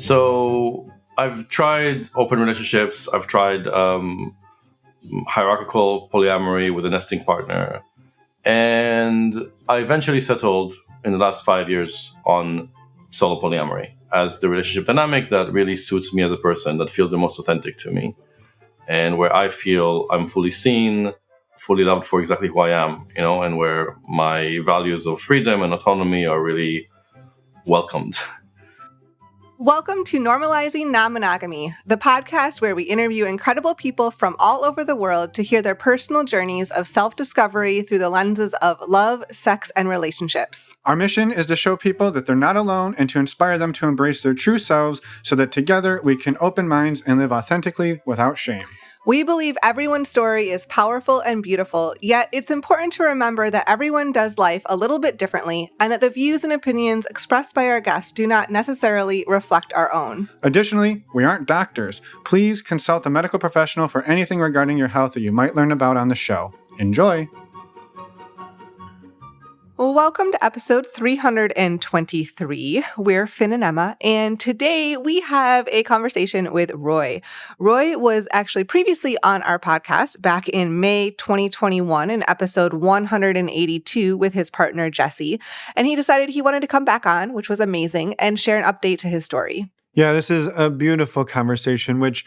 So I've tried open relationships. I've tried hierarchical polyamory with a nesting partner. And I eventually settled in the last 5 years on solo polyamory as the relationship dynamic that really suits me as a person, that feels the most authentic to me, and where I feel I'm fully seen, fully loved for exactly who I am, and where my values of freedom and autonomy are really welcomed. Welcome to Normalizing Non-Monogamy, the podcast where we interview incredible people from all over the world to hear their personal journeys of self-discovery through the lenses of love, sex, and relationships. Our mission is to show people that they're not alone and to inspire them to embrace their true selves so that together we can open minds and live authentically without shame. We believe everyone's story is powerful and beautiful, yet it's important to remember that everyone does life a little bit differently and that the views and opinions expressed by our guests do not necessarily reflect our own. Additionally, we aren't doctors. Please consult a medical professional for anything regarding your health that you might learn about on the show. Enjoy! Well, welcome to episode 323. We're Finn and Emma, and today we have a conversation with Roy. Roy was actually previously on our podcast back in May 2021 in episode 182 with his partner, Jesse, and he decided he wanted to come back on, which was amazing, and share an update to his story. Yeah, this is a beautiful conversation, which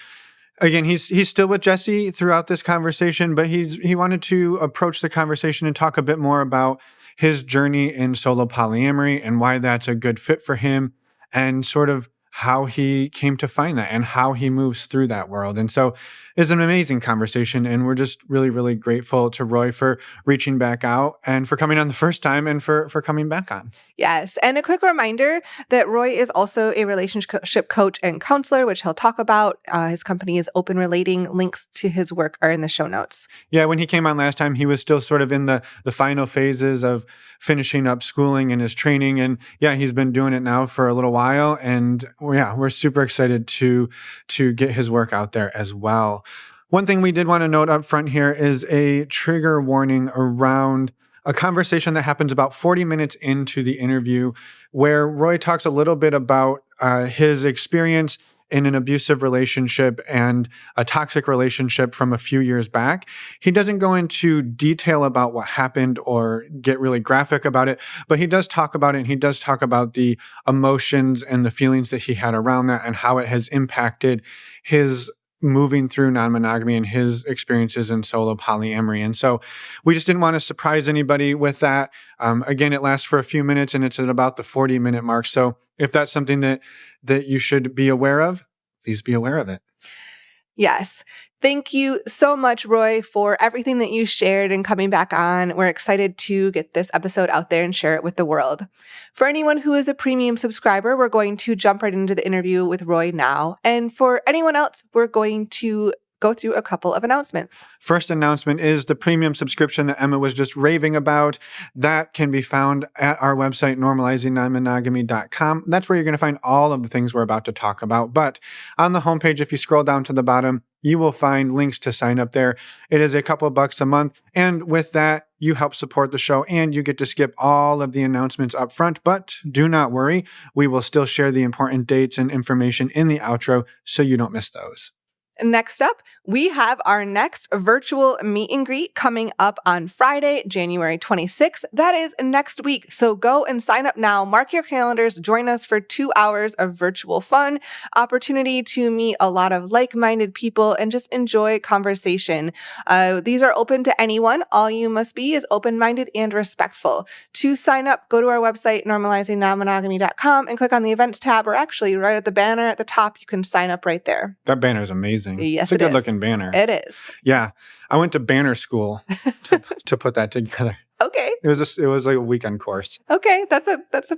again, he's still with Jesse throughout this conversation, but he wanted to approach the conversation and talk a bit more about his journey in solo polyamory and why that's a good fit for him and sort of how he came to find that and how he moves through that world. And so it's an amazing conversation, and we're just really, really grateful to Roy for reaching back out and for coming on the first time and for coming back on. Yes. And a quick reminder that Roy is also a relationship coach and counselor, which he'll talk about. His company is Open Relating. Links to his work are in the show notes. Yeah, when he came on last time, he was still sort of in the final phases of finishing up schooling and his training. And yeah, he's been doing it now for a little while. And yeah, we're super excited to get his work out there as well. One thing we did want to note up front here is a trigger warning around a conversation that happens about 40 minutes into the interview where Roy talks a little bit about his experience in an abusive relationship and a toxic relationship from a few years back. He doesn't go into detail about what happened or get really graphic about it, but he does talk about it, and he does talk about the emotions and the feelings that he had around that and how it has impacted his moving through non-monogamy and his experiences in solo polyamory. And so we just didn't want to surprise anybody with that. Again, it lasts for a few minutes and it's at about the 40-minute mark. So if that's something that you should be aware of, please be aware of it. Yes. Thank you so much, Roy, for everything that you shared and coming back on. We're excited to get this episode out there and share it with the world. For anyone who is a premium subscriber, we're going to jump right into the interview with Roy now. And for anyone else, we're going to go through a couple of announcements. First announcement is the premium subscription that Emma was just raving about. That can be found at our website, normalizingnonmonogamy.com. That's where you're going to find all of the things we're about to talk about. But on the homepage, if you scroll down to the bottom, you will find links to sign up there. It is a couple of bucks a month. And with that, you help support the show and you get to skip all of the announcements up front. But do not worry, we will still share the important dates and information in the outro so you don't miss those. Next up, we have our next virtual meet and greet coming up on Friday, January 26th. That is next week. So go and sign up now. Mark your calendars. Join us for 2 hours of virtual fun, opportunity to meet a lot of like-minded people and just enjoy conversation. These are open to anyone. All you must be is open-minded and respectful. To sign up, go to our website, normalizingnonmonogamy.com, and click on the events tab, or actually right at the banner at the top, you can sign up right there. That banner is amazing. Yes, it's a good looking banner. It is. Yeah. I went to banner school to put that together. Okay. It was like a weekend course. Okay. That's a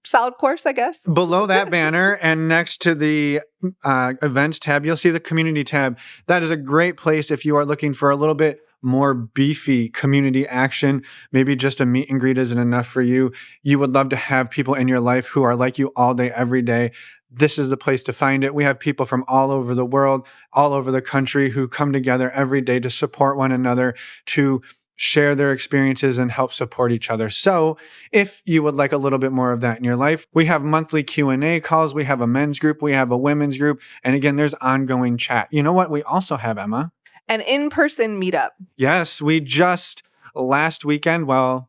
solid course, I guess. Below that banner and next to the events tab, you'll see the community tab. That is a great place if you are looking for a little bit more beefy community action. Maybe just a meet and greet isn't enough for you. You would love to have people in your life who are like you all day, every day. This is the place to find it. We have people from all over the world, all over the country who come together every day to support one another, to share their experiences and help support each other. So if you would like a little bit more of that in your life, we have monthly Q&A calls. We have a men's group. We have a women's group. And again, there's ongoing chat. You know what? We also have, Emma, An in-person meetup. yes, we just last weekend, we'll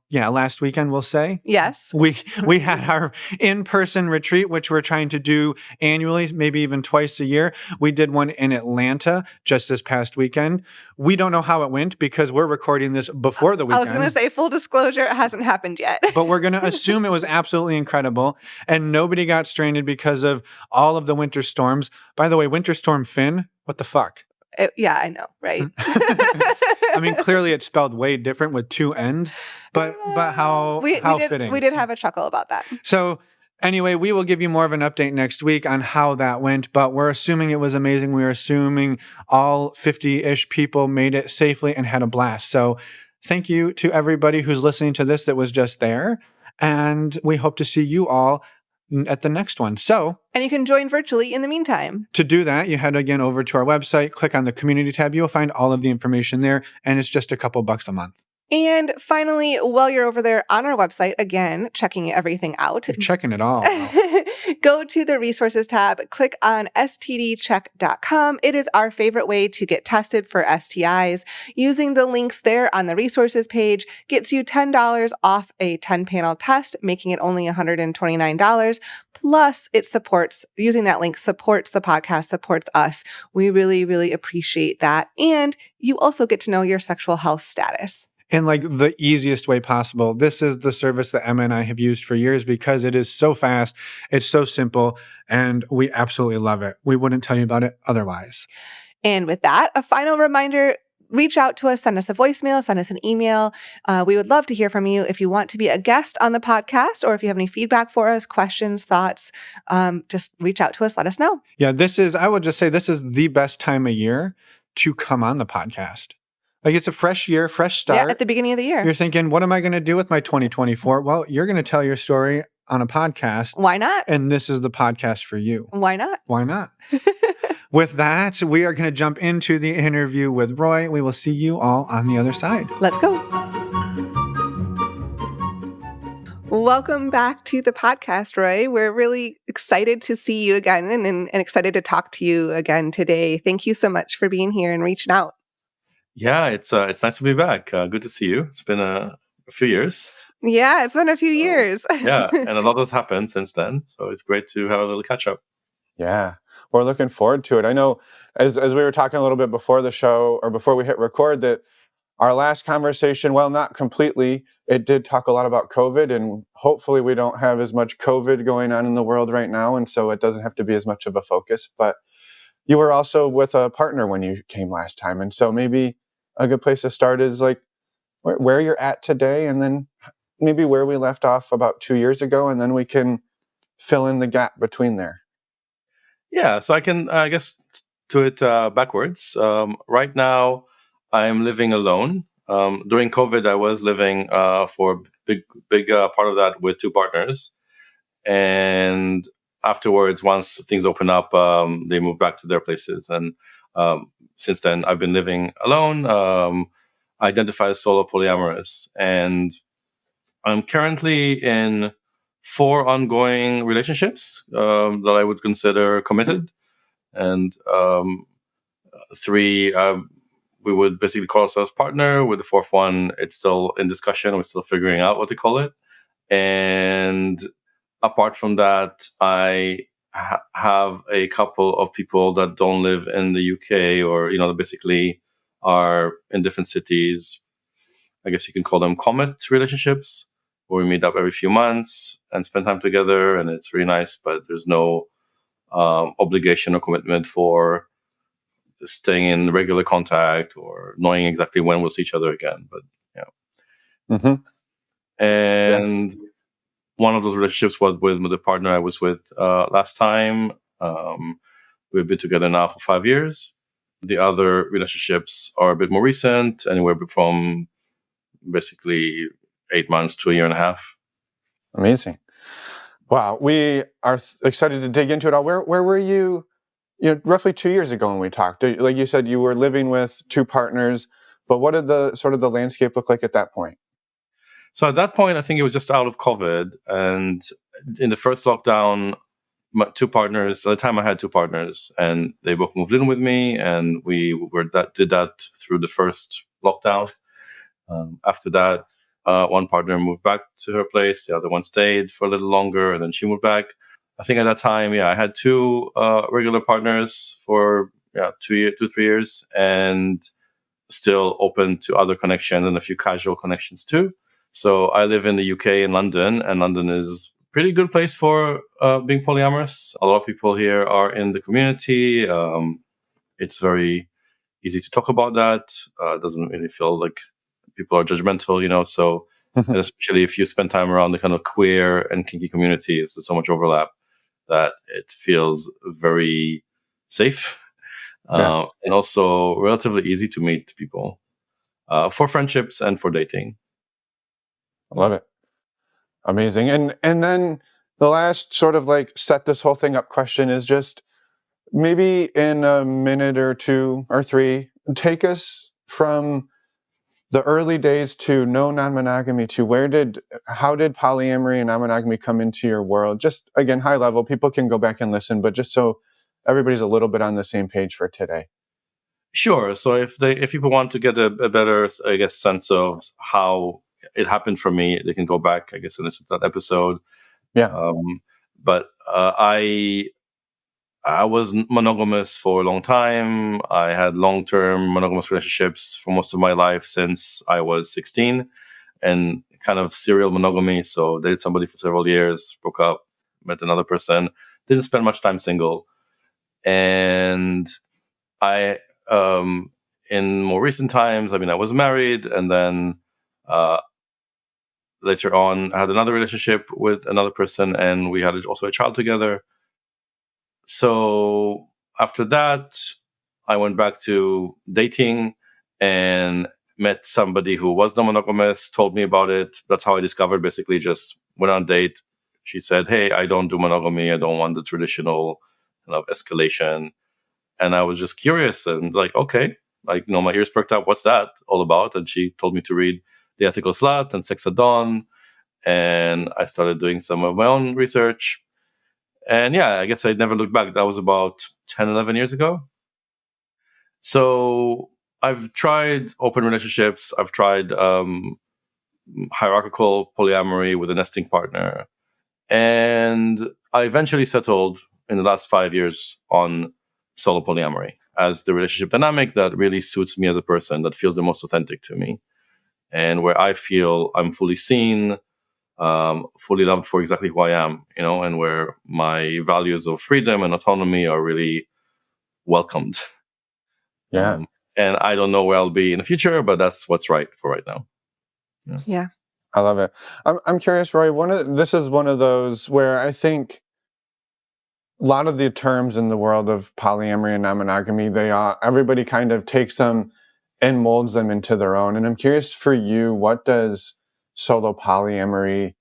say. Yes. We had our in-person retreat, which we're trying to do annually, maybe even twice a year. We did one in Atlanta just this past weekend. We don't know how it went because we're recording this before the weekend. I was going to say, full disclosure, it hasn't happened yet. But we're going to assume it was absolutely incredible. And nobody got stranded because of all of the winter storms. By the way, Winter Storm Finn, what the fuck? Yeah, I know, right? I mean, clearly it's spelled way different with two N's, but how fitting. We did have a chuckle about that. So anyway, we will give you more of an update next week on how that went, but we're assuming it was amazing. We're assuming all 50-ish people made it safely and had a blast. So thank you to everybody who's listening to this that was just there. And we hope to see you all at the next one. And you can join virtually in the meantime. To do that, you head again over to our website, click on the community tab. You'll find all of the information there, and it's just a couple bucks a month. And finally, while you're over there on our website, again, checking everything out. You're checking it all out. Go to the resources tab, click on stdcheck.com. It is our favorite way to get tested for STIs. Using the links there on the resources page gets you $10 off a 10-panel test, making it only $129. Plus, using that link supports the podcast, supports us. We really, really appreciate that. And you also get to know your sexual health status. In like the easiest way possible. This is the service that Emma and I have used for years because it is so fast, it's so simple, and we absolutely love it. We wouldn't tell you about it otherwise. And with that, a final reminder, reach out to us, send us a voicemail, send us an email. We would love to hear from you. If you want to be a guest on the podcast or if you have any feedback for us, questions, thoughts, just reach out to us, let us know. Yeah, I would just say this is the best time of year to come on the podcast. Like it's a fresh year, fresh start. Yeah, at the beginning of the year. You're thinking, what am I going to do with my 2024? Well, you're going to tell your story on a podcast. Why not? And this is the podcast for you. Why not? Why not? With that, we are going to jump into the interview with Roy. We will see you all on the other side. Let's go. Welcome back to the podcast, Roy. We're really excited to see you again and excited to talk to you again today. Thank you so much for being here and reaching out. Yeah, it's nice to be back. Good to see you. It's been a few years. Yeah, it's been a few years. Yeah, and a lot has happened since then. So it's great to have a little catch up. Yeah, we're looking forward to it. I know as we were talking a little bit before the show or before we hit record that our last conversation, well, not completely, it did talk a lot about COVID, and hopefully we don't have as much COVID going on in the world right now, and so it doesn't have to be as much of a focus. But you were also with a partner when you came last time, and so maybe a good place to start is like where you're at today, and then maybe where we left off about 2 years ago, and then we can fill in the gap between there. Yeah, so I can, I guess, do it backwards. Right now, I'm living alone. During COVID, I was living for a big part of that with two partners. And afterwards, once things open up, they moved back to their places. And since then, I've been living alone. I identify as solo polyamorous. And I'm currently in 4 ongoing relationships that I would consider committed. And 3, we would basically call ourselves partner. With the 4th one, it's still in discussion. We're still figuring out what to call it. And apart from that, I have a couple of people that don't live in the UK or, that basically are in different cities. I guess you can call them comet relationships, where we meet up every few months and spend time together. And it's really nice, but there's no obligation or commitment for staying in regular contact or knowing exactly when we'll see each other again. But and one of those relationships was with the partner I was with last time. We've been together now for 5 years. The other relationships are a bit more recent, anywhere from basically 8 months to a year and a half. Amazing. Wow. We are excited to dig into it all. Where were you, roughly 2 years ago when we talked? Like you said, you were living with 2 partners, But what did the sort of the landscape look like at that point? So at that point, I think it was just out of COVID, and in the first lockdown, my two partners. At the time, I had two partners, and they both moved in with me, and did that through the first lockdown. After that, one partner moved back to her place, the other one stayed for a little longer, and then she moved back. I think at that time, I had two regular partners for 3 years, and still open to other connections and a few casual connections too. So I live in the UK in London, and London is a pretty good place for being polyamorous. A lot of people here are in the community. It's very easy to talk about that. It doesn't really feel like people are judgmental, so and especially if you spend time around the kind of queer and kinky communities, there's so much overlap that it feels very safe. And also relatively easy to meet people for friendships and for dating. I love it. Amazing. And then the last sort of like set this whole thing up question is just maybe in a minute or two or three, take us from the early days to non-monogamy to how did polyamory and non-monogamy come into your world? Just again, high level, people can go back and listen, but just so everybody's a little bit on the same page for today. Sure. So if people want to get a better, I guess, sense of how it happened for me, they can go back, I guess, and listen to that episode. Yeah. But I was monogamous for a long time. I had long-term monogamous relationships for most of my life since I was 16, and kind of serial monogamy. So dated somebody for several years, broke up, met another person, didn't spend much time single. And I, in more recent times, I was married, and then later on, I had another relationship with another person, and we had also a child together. So after that, I went back to dating and met somebody who was non-monogamous, told me about it. That's how I discovered, basically just went on a date. She said, "Hey, I don't do monogamy. I don't want the traditional kind of escalation." And I was just curious and like, okay, my ears perked up. What's that all about? And she told me to read The Ethical Slut and Sex at Dawn. And I started doing some of my own research. And I guess I never looked back. That was about 10, 11 years ago. So I've tried open relationships. I've tried hierarchical polyamory with a nesting partner. And I eventually settled in the last 5 years on solo polyamory as the relationship dynamic that really suits me as a person, that feels the most authentic to me, and where I feel I'm fully seen, fully loved for exactly who I am, and where my values of freedom and autonomy are really welcomed. Yeah. And I don't know where I'll be in the future, but that's what's right for right now. Yeah. I love it. I'm curious, Roy, this is one of those where I think a lot of the terms in the world of polyamory and non-monogamy, everybody kind of takes them and molds them into their own. And I'm curious for you, what does solo polyamory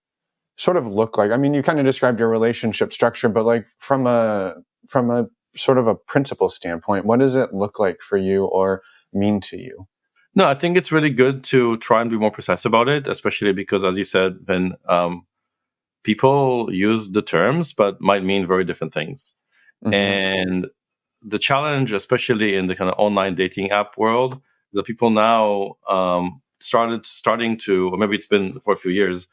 sort of look like? I mean, you kind of described your relationship structure, but like from a sort of a principle standpoint, what does it look like for you or mean to you? No, I think it's really good to try and be more precise about it, especially because, as you said, when people use the terms, but might mean very different things. Mm-hmm. And the challenge, especially in the kind of online dating app world, that people now starting to, or maybe it's been for a few years,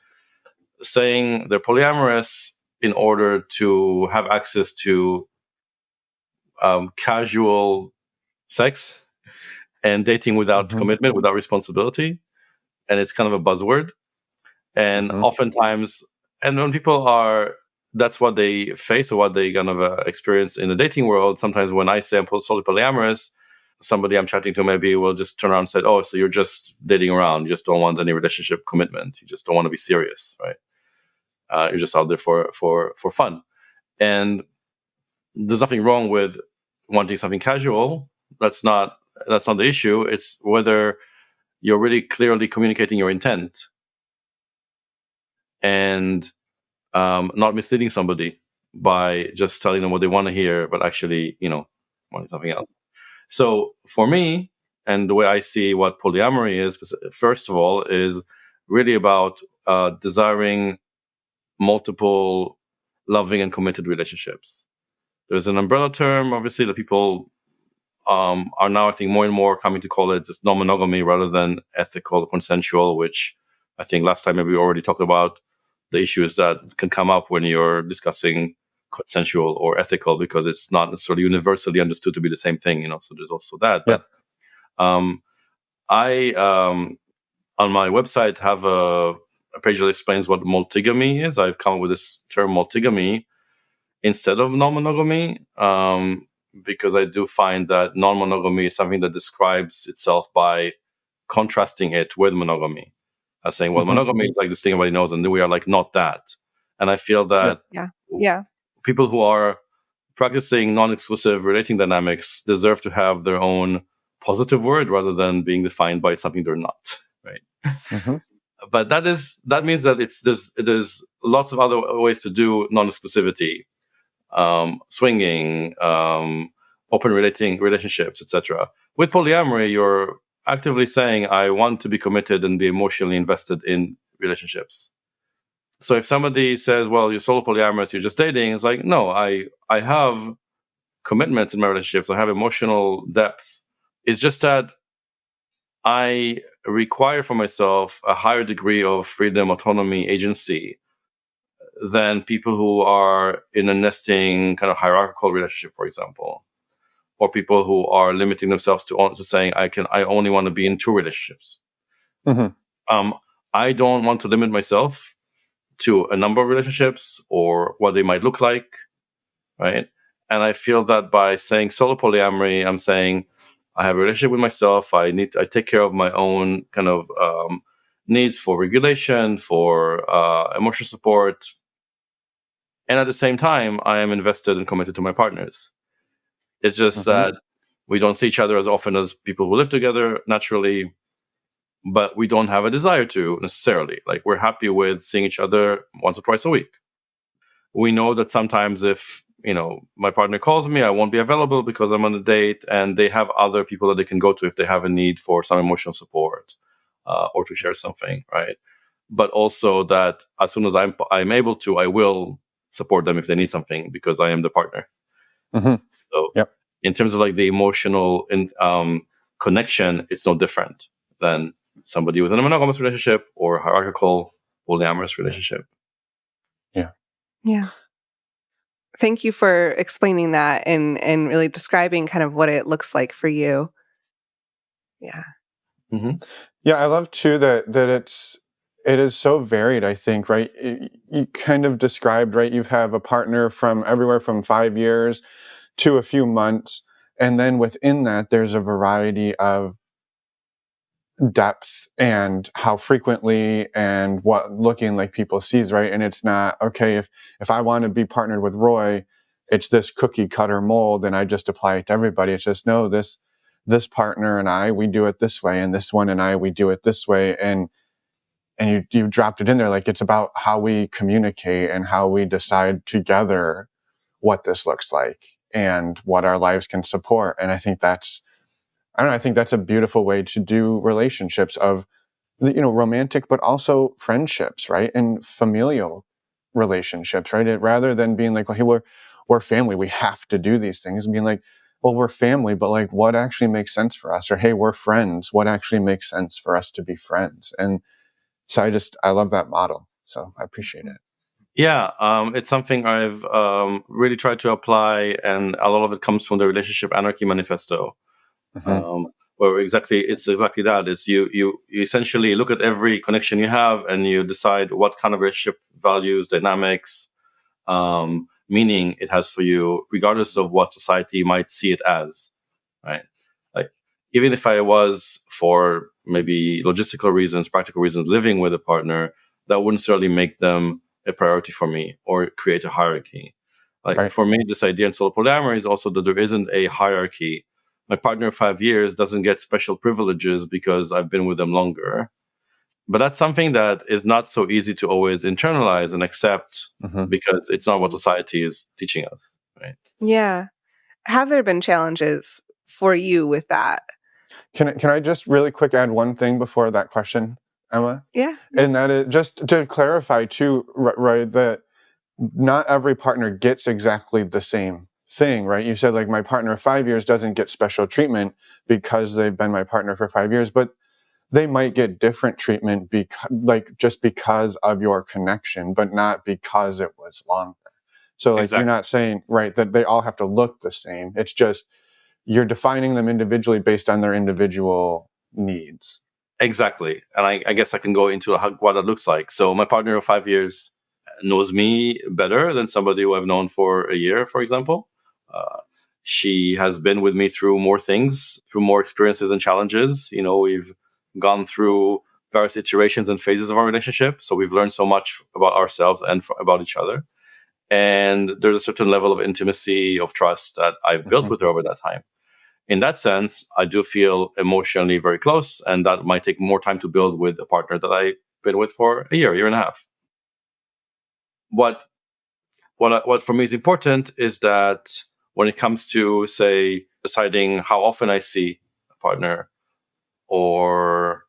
saying they're polyamorous in order to have access to casual sex and dating without commitment, without responsibility. And it's kind of a buzzword. And oftentimes, and when people that's what they face or what they kind of experience in the dating world. Sometimes when I say I'm solely polyamorous, somebody I'm chatting to maybe will just turn around and say, "Oh, so you're just dating around. You just don't want any relationship commitment. You just don't want to be serious, right? You're just out there for fun." And there's nothing wrong with wanting something casual. That's not the issue. It's whether you're really clearly communicating your intent and not misleading somebody by just telling them what they want to hear, but actually, wanting something else. So for me, and the way I see what polyamory is, first of all, is really about desiring multiple loving and committed relationships. There's an umbrella term, obviously, that people are now, I think, more and more coming to call it just non-monogamy rather than ethical, consensual, which I think last time maybe we already talked about the issues that can come up when you're discussing consensual or ethical, because it's not necessarily universally understood to be the same thing, so there's also that. Yeah. But I on my website have a page that explains what multigamy is. I've come up with this term multigamy instead of non-monogamy, because I do find that non-monogamy is something that describes itself by contrasting it with monogamy, as saying, well, monogamy is like this thing everybody knows, and we are like not that. And I feel that people who are practicing non-exclusive relating dynamics deserve to have their own positive word rather than being defined by something they're not, right? But that means that there's lots of other ways to do non-exclusivity, swinging, open relating relationships, etc. With polyamory, you're actively saying, I want to be committed and be emotionally invested in relationships. So if somebody says, well, you're solo polyamorous, you're just dating, it's like, no, I have commitments in my relationships. I have emotional depth. It's just that I require for myself a higher degree of freedom, autonomy, agency than people who are in a nesting kind of hierarchical relationship, for example, or people who are limiting themselves to saying, I only want to be in 2 relationships. I don't want to limit myself to a number of relationships or what they might look like, right? And I feel that by saying solo polyamory, I'm saying I have a relationship with myself. I take care of my own kind of needs for regulation, for emotional support. And at the same time, I am invested and committed to my partners. It's just that we don't see each other as often as people who live together naturally, but we don't have a desire to necessarily. Like, we're happy with seeing each other once or twice a week. We know that sometimes if, my partner calls me, I won't be available because I'm on a date, and they have other people that they can go to if they have a need for some emotional support or to share something, right? But also that as soon as I'm able to, I will support them if they need something because I am the partner. So in terms of like the emotional connection, it's no different than somebody who's in a monogamous relationship or hierarchical polyamorous relationship. Yeah. Thank you for explaining that and really describing kind of what it looks like for you. Yeah. Yeah, I love too that it is so varied, I think, right? You kind of described, right? You have a partner from everywhere from 5 years to a few months. And then within that, there's a variety of depth and how frequently and what looking like people sees, right? And it's not, okay, if I want to be partnered with Roy, it's this cookie cutter mold and I just apply it to everybody. It's just, no, this partner and I, we do it this way, and this one and I, we do it this way. And you dropped it in there. Like, it's about how we communicate and how we decide together what this looks like and what our lives can support. And I think I think that's a beautiful way to do relationships of, romantic, but also friendships, right? And familial relationships, right? Rather than being like, well, hey, we're family, we have to do these things, and being like, well, we're family, but like, what actually makes sense for us? Or, hey, we're friends, what actually makes sense for us to be friends? And so I love that model. So I appreciate it. Yeah, it's something I've really tried to apply, and a lot of it comes from the Relationship Anarchy Manifesto, where it's exactly that. It's you essentially look at every connection you have, and you decide what kind of relationship values, dynamics, meaning it has for you, regardless of what society might see it as, right? Like, even if I was, for maybe logistical reasons, practical reasons, living with a partner, that wouldn't necessarily make them a priority for me or create a hierarchy. Like, for me, this idea in solo polyamory is also that there isn't a hierarchy. My partner of 5 years doesn't get special privileges because I've been with them longer. But that's something that is not so easy to always internalize and accept because it's not what society is teaching us, right? Yeah. Have there been challenges for you with that? Can I just really quick add one thing before that question, Emma? Yeah. And that is just to clarify too, right, that not every partner gets exactly the same thing, right? You said like my partner of 5 years doesn't get special treatment because they've been my partner for 5 years, but they might get different treatment just because of your connection, but not because it was longer. So like you're Exactly. not saying, right, that they all have to look the same. It's just you're defining them individually based on their individual needs. Exactly. And I guess I can go into what that looks like. So my partner of 5 years knows me better than somebody who I've known for a year, for example. She has been with me through more things, through more experiences and challenges. We've gone through various iterations and phases of our relationship. So we've learned so much about ourselves and about each other. And there's a certain level of intimacy, of trust that I've built with her over that time. In that sense, I do feel emotionally very close, and that might take more time to build with a partner that I've been with for a year and a half. What for me is important is that when it comes to, say, deciding how often I see a partner, or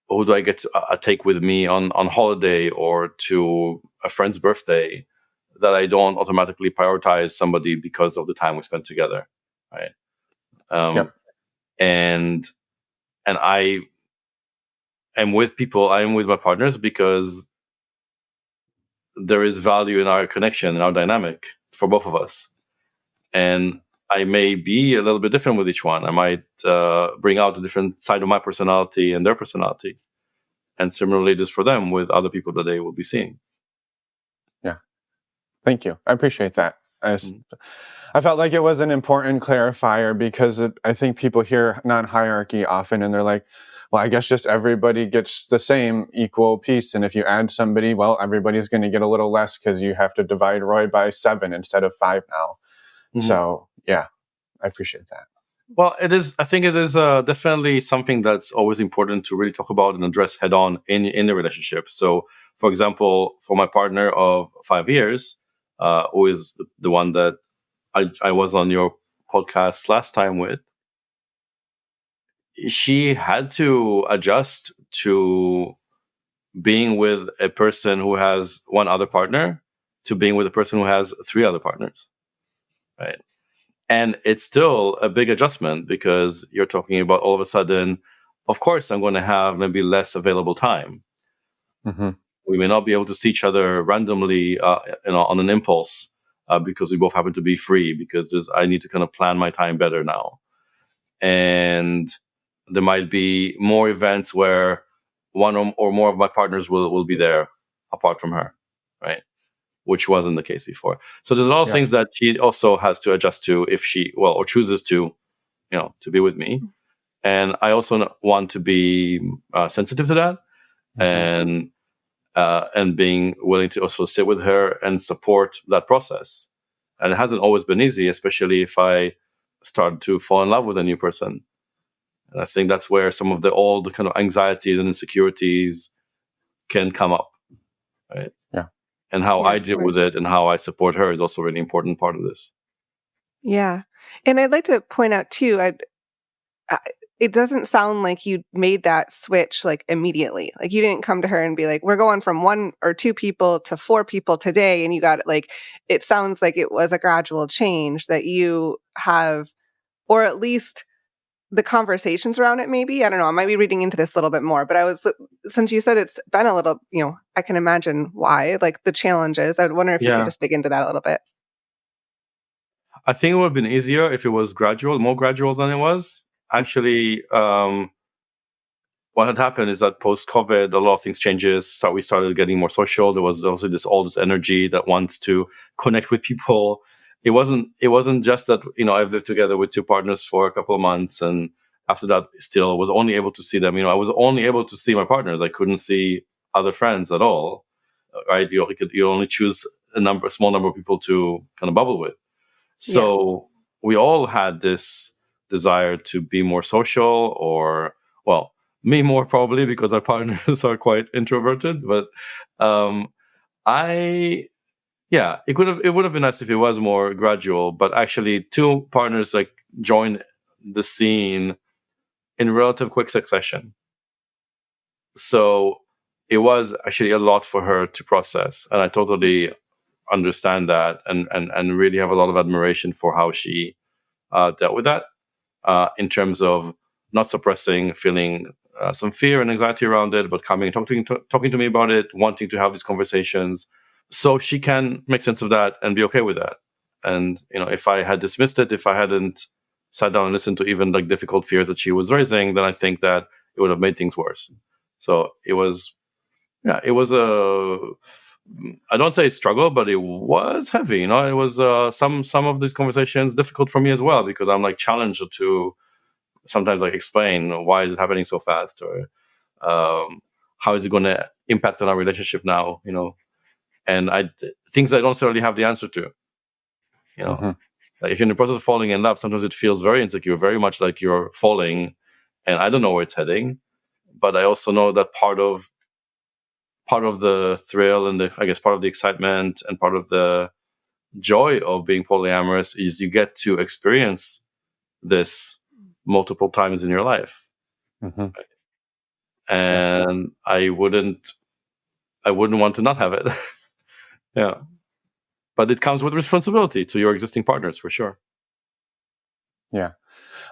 who do I get to take with me on holiday or to a friend's birthday, that I don't automatically prioritize somebody because of the time we spent together, right? Yep. And I am with people. I am with my partners because there is value in our connection and our dynamic for both of us. And I may be a little bit different with each one. I might bring out a different side of my personality and their personality. And similarly, it is for them with other people that they will be seeing. Yeah. Thank you. I appreciate that. I felt like it was an important clarifier because I think people hear non-hierarchy often and they're like, well, I guess just everybody gets the same equal piece. And if you add somebody, well, everybody's going to get a little less because you have to divide Roy by 7 instead of 5 now. Mm-hmm. So, yeah, I appreciate that. Well, it is. I think it is definitely something that's always important to really talk about and address head on in the relationship. So, for example, for my partner of 5 years, who is the one that I was on your podcast last time with, she had to adjust to being with a person who has one other partner to being with a person who has 3 other partners, right? And it's still a big adjustment because you're talking about all of a sudden, of course, I'm going to have maybe less available time. Mm-hmm. We may not be able to see each other randomly on an impulse because we both happen to be free, because I need to kind of plan my time better now. And there might be more events where one or more of my partners will be there apart from her, right? Which wasn't the case before. So there's a lot of things that she also has to adjust to if she, or chooses to, to be with me. And I also want to be sensitive to that, and being willing to also sit with her and support that process. And it hasn't always been easy, especially if I start to fall in love with a new person. And I think that's where some of the old kind of anxieties and insecurities can come up, right? Yeah. And how I deal with it and how I support her is also a really important part of this. Yeah. And I'd like to point out too, it doesn't sound like you made that switch like immediately. Like you didn't come to her and be like, we're going from 1 or 2 people to 4 people today. And you got it. Like, it sounds like it was a gradual change that you have, or at least the conversations around it, maybe. I don't know. I might be reading into this a little bit more, but since you said it's been a little, I can imagine why, like the challenges. I would wonder if you could just dig into that a little bit. I think it would have been easier if it was more gradual than it was. Actually, what had happened is that post-COVID, a lot of things changes. So we started getting more social. There was also all this energy that wants to connect with people. It wasn't just that, I've lived together with 2 partners for a couple of months, and after that still was only able to see them. I was only able to see my partners. I couldn't see other friends at all, right? You only choose a small number of people to kind of bubble with. So we all had this desire to be more social, or, well, me more probably because my partners are quite introverted. But it would have been nice if it was more gradual. But actually, 2 partners like joined the scene in relative quick succession. So it was actually a lot for her to process, and I totally understand that, and really have a lot of admiration for how she dealt with that, in terms of not suppressing, feeling some fear and anxiety around it, but coming and talking to me about it, wanting to have these conversations, so she can make sense of that and be okay with that. And if I had dismissed it, if I hadn't sat down and listened to even like difficult fears that she was raising, then I think that it would have made things worse. So it was a, I don't say struggle, but it was heavy. It was some of these conversations difficult for me as well, because I'm like challenged to sometimes like explain why is it happening so fast, or how is it going to impact on our relationship now, and things I don't necessarily have the answer to. Like if you're in the process of falling in love, sometimes it feels very insecure, very much like you're falling, and I don't know where it's heading. But I also know that part of the thrill and I guess part of the excitement and part of the joy of being polyamorous is you get to experience this multiple times in your life. Mm-hmm. And I wouldn't want to not have it. Yeah. But it comes with responsibility to your existing partners, for sure. Yeah.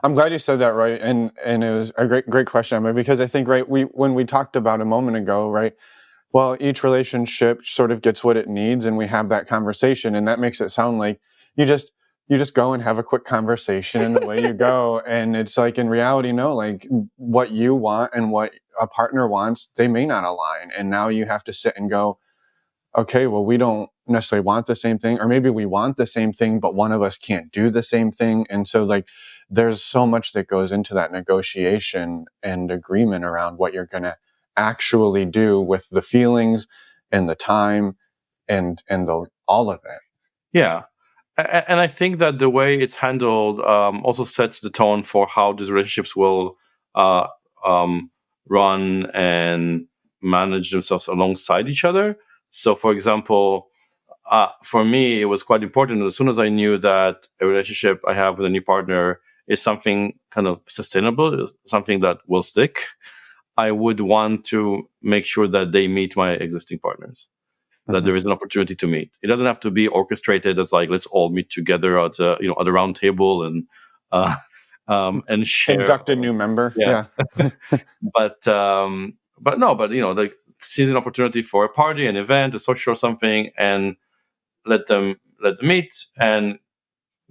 I'm glad you said that, right? And it was a great question, because I think, right, when we talked about a moment ago, right, well, each relationship sort of gets what it needs, and we have that conversation, and that makes it sound like you just go and have a quick conversation and away you go. And it's like, in reality, no, like what you want and what a partner wants, they may not align. And now you have to sit and go, okay, well, we don't necessarily want the same thing, or maybe we want the same thing, but one of us can't do the same thing. And so like, there's so much that goes into that negotiation and agreement around what you're going to actually do with the feelings and the time and all of it. Yeah. And I think that the way it's handled also sets the tone for how these relationships will run and manage themselves alongside each other. So, for example, for me, it was quite important. As soon as I knew that a relationship I have with a new partner is something kind of sustainable, something that will stick, I would want to make sure that they meet my existing partners. That there is an opportunity to meet. It doesn't have to be orchestrated as like, let's all meet together at a round table and share. Induct a new member. Yeah. But like seize an opportunity for a party, an event, a social or something, and let them meet and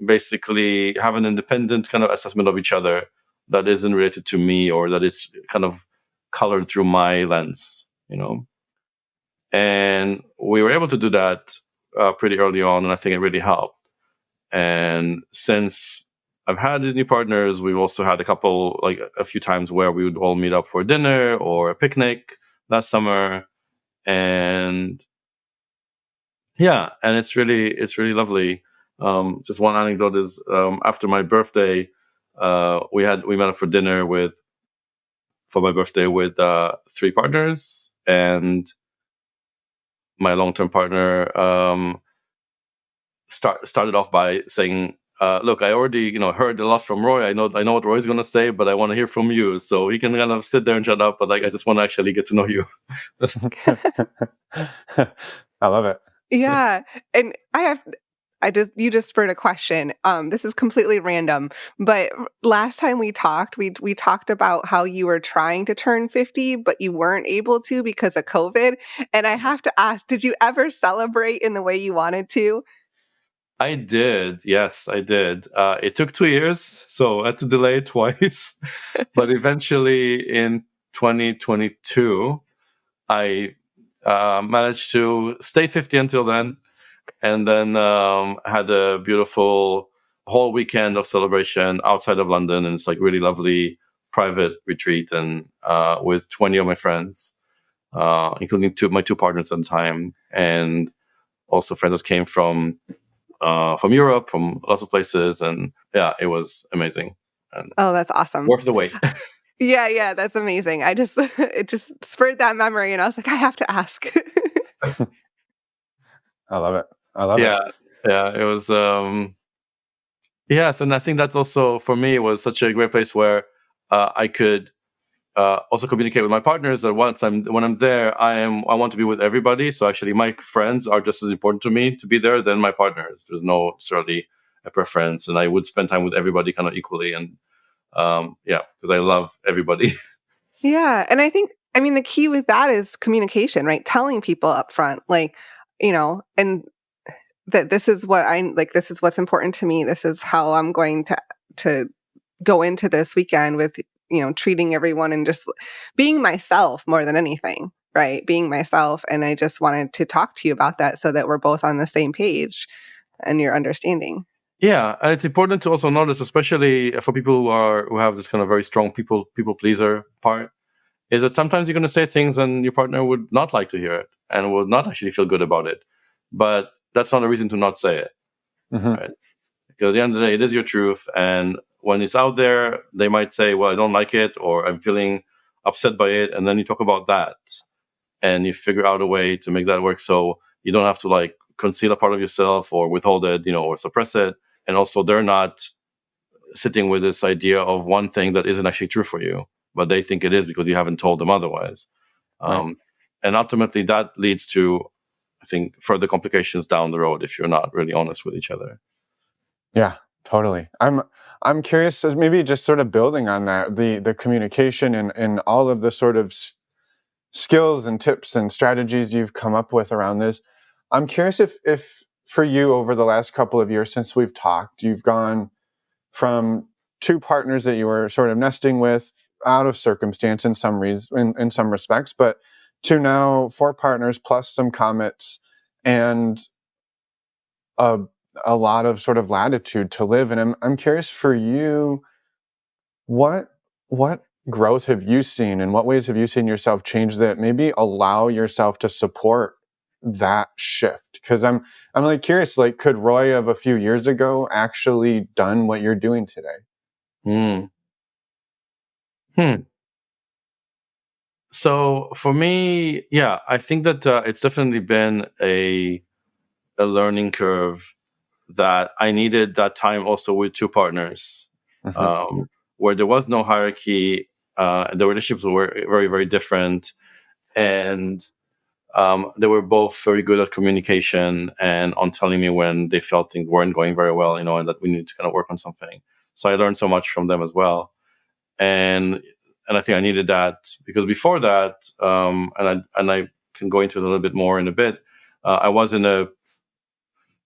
basically have an independent kind of assessment of each other that isn't related to me, or that it's kind of colored through my lens, And we were able to do that pretty early on, and I think it really helped. And since I've had these new partners, we've also had a few times where we would all meet up for dinner or a picnic last summer. And yeah, and it's really lovely. Just one anecdote is after my birthday, we met up for dinner for my birthday with 3 partners, and my long-term partner started off by saying, "Look, I already heard a lot from Roy. I know what Roy's going to say, but I want to hear from you. So he can kind of sit there and shut up. But like, I just want to actually get to know you." I love it. Yeah, and you just spurred a question. This is completely random, but last time we talked, we talked about how you were trying to turn 50, but you weren't able to because of COVID. And I have to ask, did you ever celebrate in the way you wanted to? I did. Yes, I did. It took 2 years, so I had to delay it twice. But eventually in 2022, I managed to stay 50 until then. And then had a beautiful whole weekend of celebration outside of London, and it's like really lovely private retreat, and with 20 of my friends, including my 2 partners at the time, and also friends that came from Europe, from lots of places, and yeah, it was amazing. And oh, that's awesome! Worth the wait. Yeah, that's amazing. It just spurred that memory, and I was like, I have to ask. I love it. Yeah, it was. Yes, and I think that's also for me was such a great place where I could also communicate with my partners that when I'm there, I want to be with everybody. So actually, my friends are just as important to me to be there than my partners. There's no necessarily a preference, and I would spend time with everybody kind of equally. And because I love everybody. Yeah. And I mean, the key with that is communication, right? Telling people up front, like, and that this is what this is what's important to me. This is how I'm going to go into this weekend with, treating everyone and just being myself more than anything, right? Being myself. And I just wanted to talk to you about that so that we're both on the same page and you're understanding. Yeah, and it's important to also notice, especially for people who have this kind of very strong people pleaser part, is that sometimes you're going to say things and your partner would not like to hear it and would not actually feel good about it. But that's not a reason to not say it, right? Because at the end of the day, it is your truth, and when it's out there, they might say, "Well, I don't like it," or "I'm feeling upset by it," and then you talk about that, and you figure out a way to make that work, so you don't have to conceal a part of yourself or withhold it, or suppress it. And also, they're not sitting with this idea of one thing that isn't actually true for you, but they think it is because you haven't told them otherwise. Right. And ultimately, that leads to, I think, further complications down the road if you're not really honest with each other. Yeah, totally. I'm curious, as maybe just sort of building on that, the communication and all of the sort of skills and tips and strategies you've come up with around this. I'm curious if for you over the last couple of years since we've talked, you've gone from two partners that you were sort of nesting with out of circumstance in some respects, but to now 4 partners plus some comets and a lot of sort of latitude to live. And I'm curious for you, what growth have you seen, and what ways have you seen yourself change that maybe allow yourself to support that shift? Because I'm really curious, could Roy of a few years ago actually done what you're doing today? So for me, yeah, I think that it's definitely been a learning curve that I needed that time also with 2 partners, where there was no hierarchy. The relationships were very, very different. And they were both very good at communication and on telling me when they felt things weren't going very well, and that we needed to kind of work on something. So I learned so much from them as well. And I think I needed that because before that, and I can go into it a little bit more in a bit, I was in a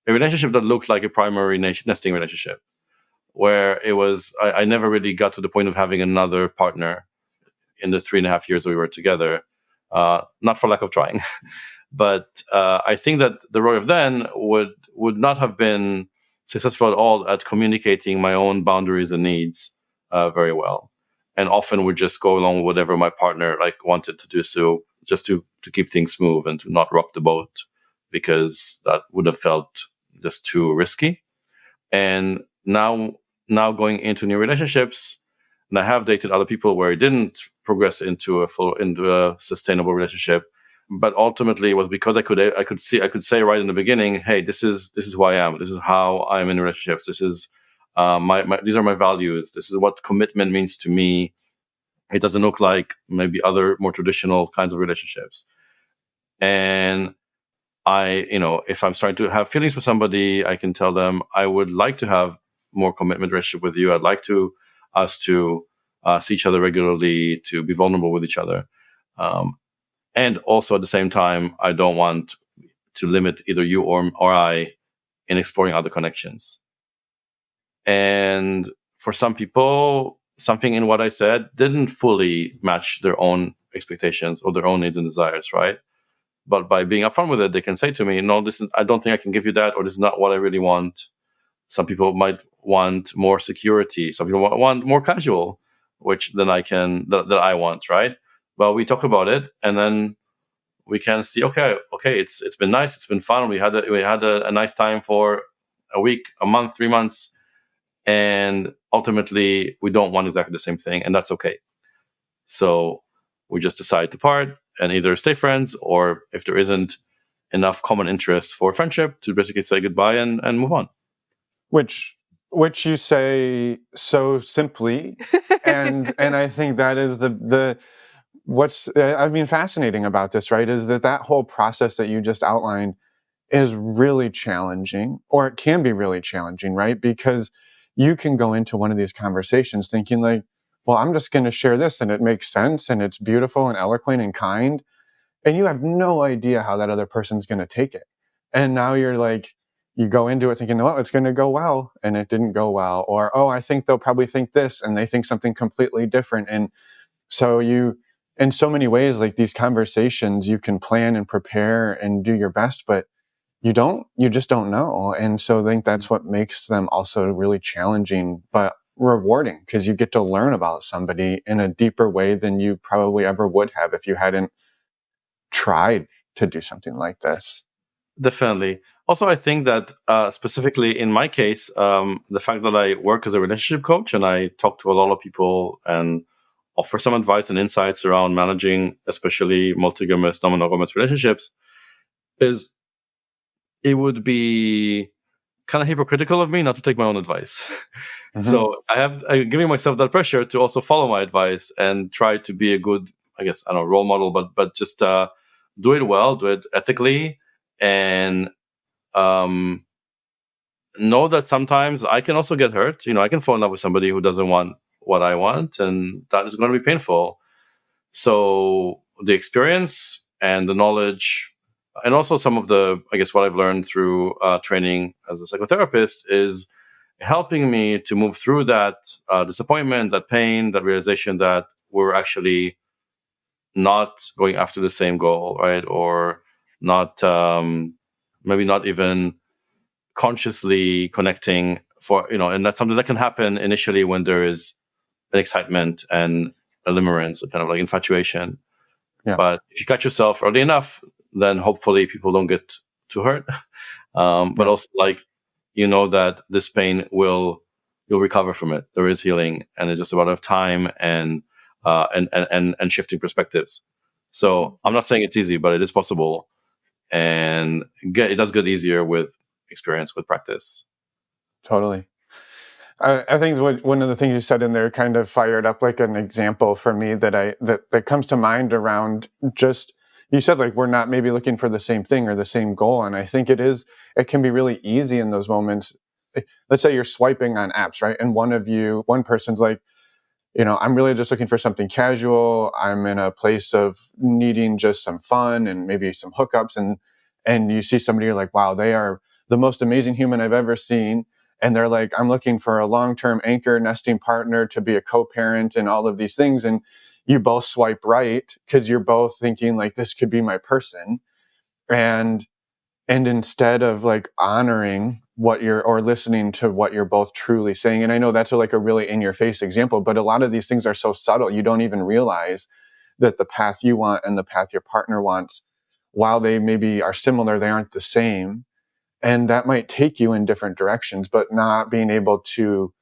relationship that looked like a primary nesting relationship, where it was I never really got to the point of having another partner in the 3.5 years we were together. Not for lack of trying, but I think that the Roy of then would not have been successful at all at communicating my own boundaries and needs very well, and often would just go along with whatever my partner wanted to do, so just to keep things smooth and to not rock the boat, because that would have felt just too risky. And now going into new relationships, and I have dated other people where it didn't progress into a sustainable relationship, but ultimately it was because I could say right in the beginning, hey, this is who I am. This is how I'm in relationships. This is these are my values. This is what commitment means to me. It doesn't look like maybe other more traditional kinds of relationships. And if I'm starting to have feelings for somebody, I can tell them I would like to have more commitment relationship with you. I'd like us to see each other regularly, to be vulnerable with each other. And also at the same time, I don't want to limit either you or I in exploring other connections. And for some people, something in what I said didn't fully match their own expectations or their own needs and desires, right? But by being upfront with it, they can say to me, no, I don't think I can give you that, or this is not what I really want. Some people might want more security. Some people want more casual, which then that I want, right? Well, we talk about it, and then we can see, okay, it's been nice, it's been fun. We had a nice time for a week, a month, 3 months, and ultimately we don't want exactly the same thing, and that's okay. So we just decide to part and either stay friends, or if there isn't enough common interest for friendship, to basically say goodbye and move on. Which which you say so simply, and I think that is the what's fascinating about this, right, is that whole process that you just outlined is really challenging, or it can be really challenging, right? Because you can go into one of these conversations thinking like, well, I'm just going to share this and it makes sense and it's beautiful and eloquent and kind. And you have no idea how that other person's going to take it. And now you're like, you go into it thinking, well, it's going to go well, and it didn't go well. Or, oh, I think they'll probably think this, and they think something completely different. And so in so many ways, like these conversations, you can plan and prepare and do your best, but you just don't know. And so I think that's what makes them also really challenging, but rewarding, because you get to learn about somebody in a deeper way than you probably ever would have if you hadn't tried to do something like this. Definitely. Also, I think that specifically in my case, the fact that I work as a relationship coach and I talk to a lot of people and offer some advice and insights around managing, especially multigamous, non-monogamous relationships, is it would be kind of hypocritical of me not to take my own advice. Mm-hmm. So I'm giving myself that pressure to also follow my advice and try to be a good, I guess, I don't know, role model, but just do it well, do it ethically, and know that sometimes I can also get hurt. I can fall in love with somebody who doesn't want what I want, and that is going to be painful. So the experience and the knowledge, and also some of the, I guess, what I've learned through training as a psychotherapist is helping me to move through that disappointment, that pain, that realization that we're actually not going after the same goal, right? Or not, maybe not even consciously connecting and that's something that can happen initially when there is an excitement and a limerence, kind of like infatuation. Yeah. But if you catch yourself early enough, then hopefully people don't get too hurt. But also, like, that this pain you'll recover from it. There is healing, and it's just a matter of time and shifting perspectives. So I'm not saying it's easy, but it is possible, and it does get easier with experience, with practice. Totally. I think one of the things you said in there kind of fired up like an example for me that comes to mind around just, you said like, we're not maybe looking for the same thing or the same goal. And I think it can be really easy in those moments. Let's say you're swiping on apps, right? And one person's like, I'm really just looking for something casual. I'm in a place of needing just some fun and maybe some hookups. And you see somebody, you're like, wow, they are the most amazing human I've ever seen. And they're like, I'm looking for a long-term anchor nesting partner to be a co-parent and all of these things. And you both swipe right because you're both thinking like, this could be my person. And instead of like honoring or listening to what you're both truly saying. And I know that's like a really in your face example, but a lot of these things are so subtle. You don't even realize that the path you want and the path your partner wants, while they maybe are similar, they aren't the same. And that might take you in different directions, but not being able to,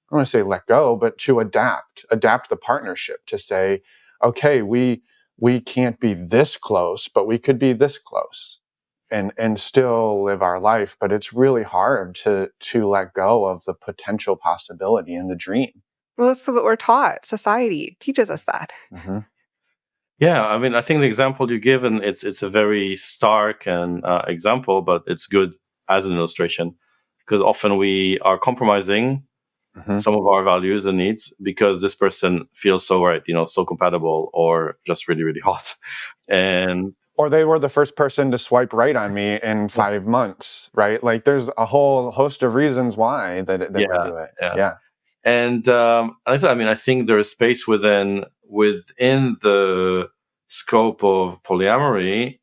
I don't want to say let go, but to adapt the partnership to say, okay, we can't be this close, but we could be this close and still live our life. But it's really hard to let go of the potential possibility and the dream. Well, that's what we're taught. Society teaches us that. Mm-hmm. Yeah, I mean, I think the example you give, and it's a very stark and example, but it's good as an illustration, because often we are compromising some of our values and needs because this person feels so right, so compatible, or just really, really hot, or they were the first person to swipe right on me in 5 months, right? Like, there's a whole host of reasons why that we do it. Yeah. And I said, I mean, I think there is space within the scope of polyamory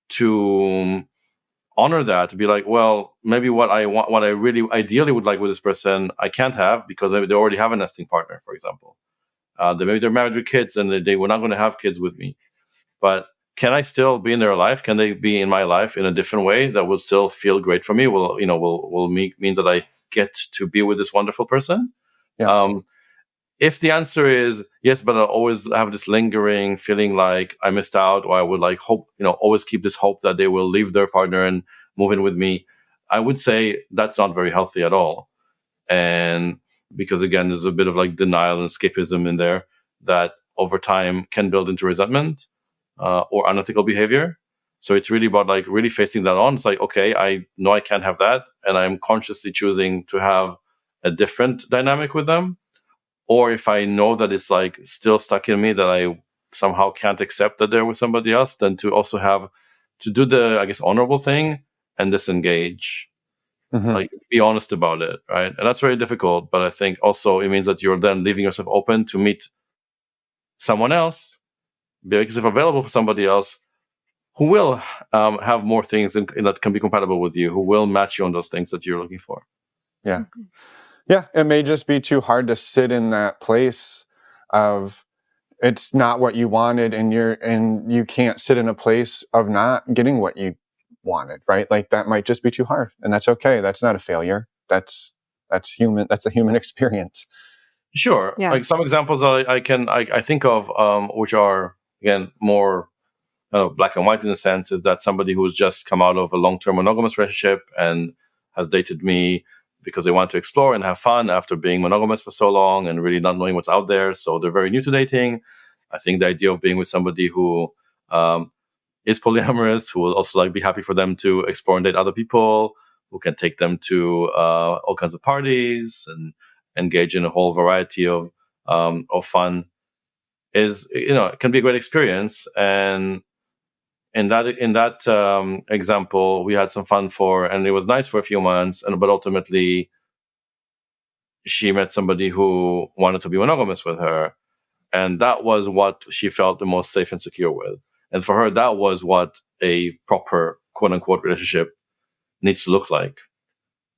to honor that, to be like, well, maybe what I want, what I really ideally would like with this person, I can't have because they already have a nesting partner, for example. Maybe they're married with kids and they were not going to have kids with me. But can I still be in their life? Can they be in my life in a different way that will still feel great for me? Will mean that I get to be with this wonderful person? Yeah. If the answer is yes, but I always have this lingering feeling like I missed out, or I would like hope, always keep this hope that they will leave their partner and move in with me, I would say that's not very healthy at all. And because again, there's a bit of like denial and escapism in there that over time can build into resentment or unethical behavior. So it's really about like really facing that on. It's like, okay, I know I can't have that, and I'm consciously choosing to have a different dynamic with them. Or if I know that it's like still stuck in me that I somehow can't accept that they're with somebody else, then to also have to do the, I guess, honorable thing and disengage. Like, be honest about it, right? And that's very difficult, but I think also it means that you're then leaving yourself open to meet someone else, make yourself available for somebody else who will have more things that can be compatible with you, who will match you on those things that you're looking for. Yeah. Yeah, it may just be too hard to sit in that place of it's not what you wanted, and you can't sit in a place of not getting what you wanted, right? Like that might just be too hard, and that's okay. That's not a failure. That's human. That's a human experience. Sure. Yeah. Like some examples I think of, which are again more black and white in a sense, is that somebody who's just come out of a long-term monogamous relationship and has dated me because they want to explore and have fun after being monogamous for so long and really not knowing what's out there. So they're very new to dating. I think the idea of being with somebody who is polyamorous, who will also like be happy for them to explore and date other people, who can take them to all kinds of parties and engage in a whole variety of fun, is it can be a great experience. And in that example, we had some fun and it was nice for a few months, but ultimately she met somebody who wanted to be monogamous with her, and that was what she felt the most safe and secure with. And for her, that was what a proper quote unquote relationship needs to look like,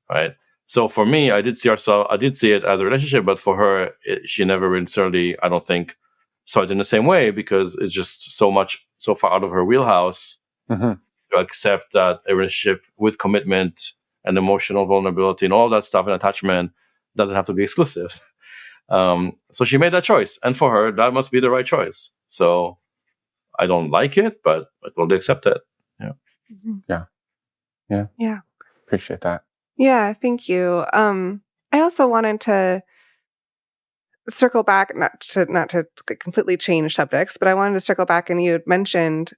right? So for me, I did see it as a relationship, but for her, she never really, certainly, I don't think, saw it in the same way, because it's just so far out of her wheelhouse to accept that a relationship with commitment and emotional vulnerability and all that stuff and attachment doesn't have to be exclusive. So she made that choice, and for her, that must be the right choice. So I don't like it, but I totally accept it. Yeah. Appreciate that. Yeah, thank you. I also wanted to circle back, not to completely change subjects, but I wanted to circle back, and you had mentioned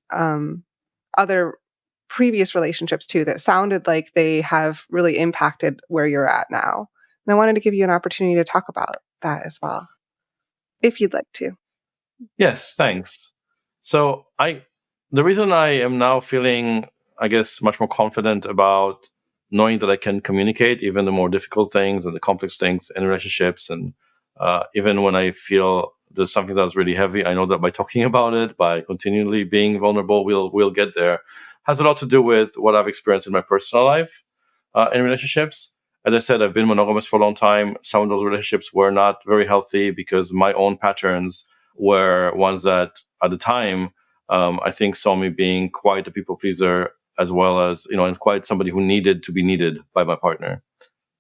other previous relationships too that sounded like they have really impacted where you're at now. And I wanted to give you an opportunity to talk about that as well, if you'd like to. Yes, thanks. So the reason I am now feeling, I guess, much more confident about knowing that I can communicate even the more difficult things and the complex things in relationships, and even when I feel there's something that's really heavy, I know that by talking about it, by continually being vulnerable, we'll get there. Has a lot to do with what I've experienced in my personal life in relationships. As I said, I've been monogamous for a long time. Some of those relationships were not very healthy because my own patterns were ones that, at the time, I think saw me being quite a people pleaser, as well as and quite somebody who needed to be needed by my partner.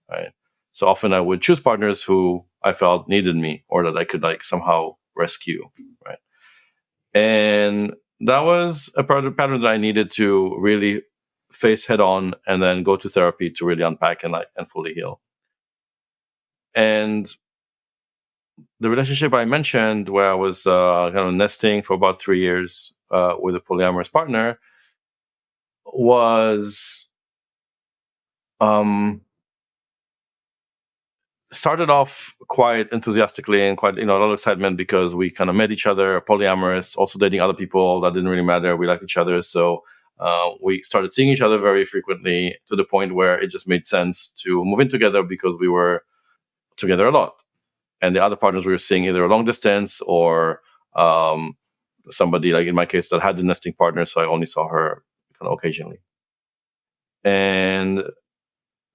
Right. So often I would choose partners who I felt needed me, or that I could like somehow rescue. Right. And that was a pattern that I needed to really face head on, and then go to therapy to really unpack and fully heal. And the relationship I mentioned, where I was kind of nesting for about 3 years with a polyamorous partner, was started off quite enthusiastically and quite a lot of excitement, because we kind of met each other, polyamorous, also dating other people. That didn't really matter. We liked each other, so we started seeing each other very frequently, to the point where it just made sense to move in together, because we were together a lot. And the other partners we were seeing either a long distance or somebody, like in my case, that had the nesting partner, so I only saw her kind of occasionally. And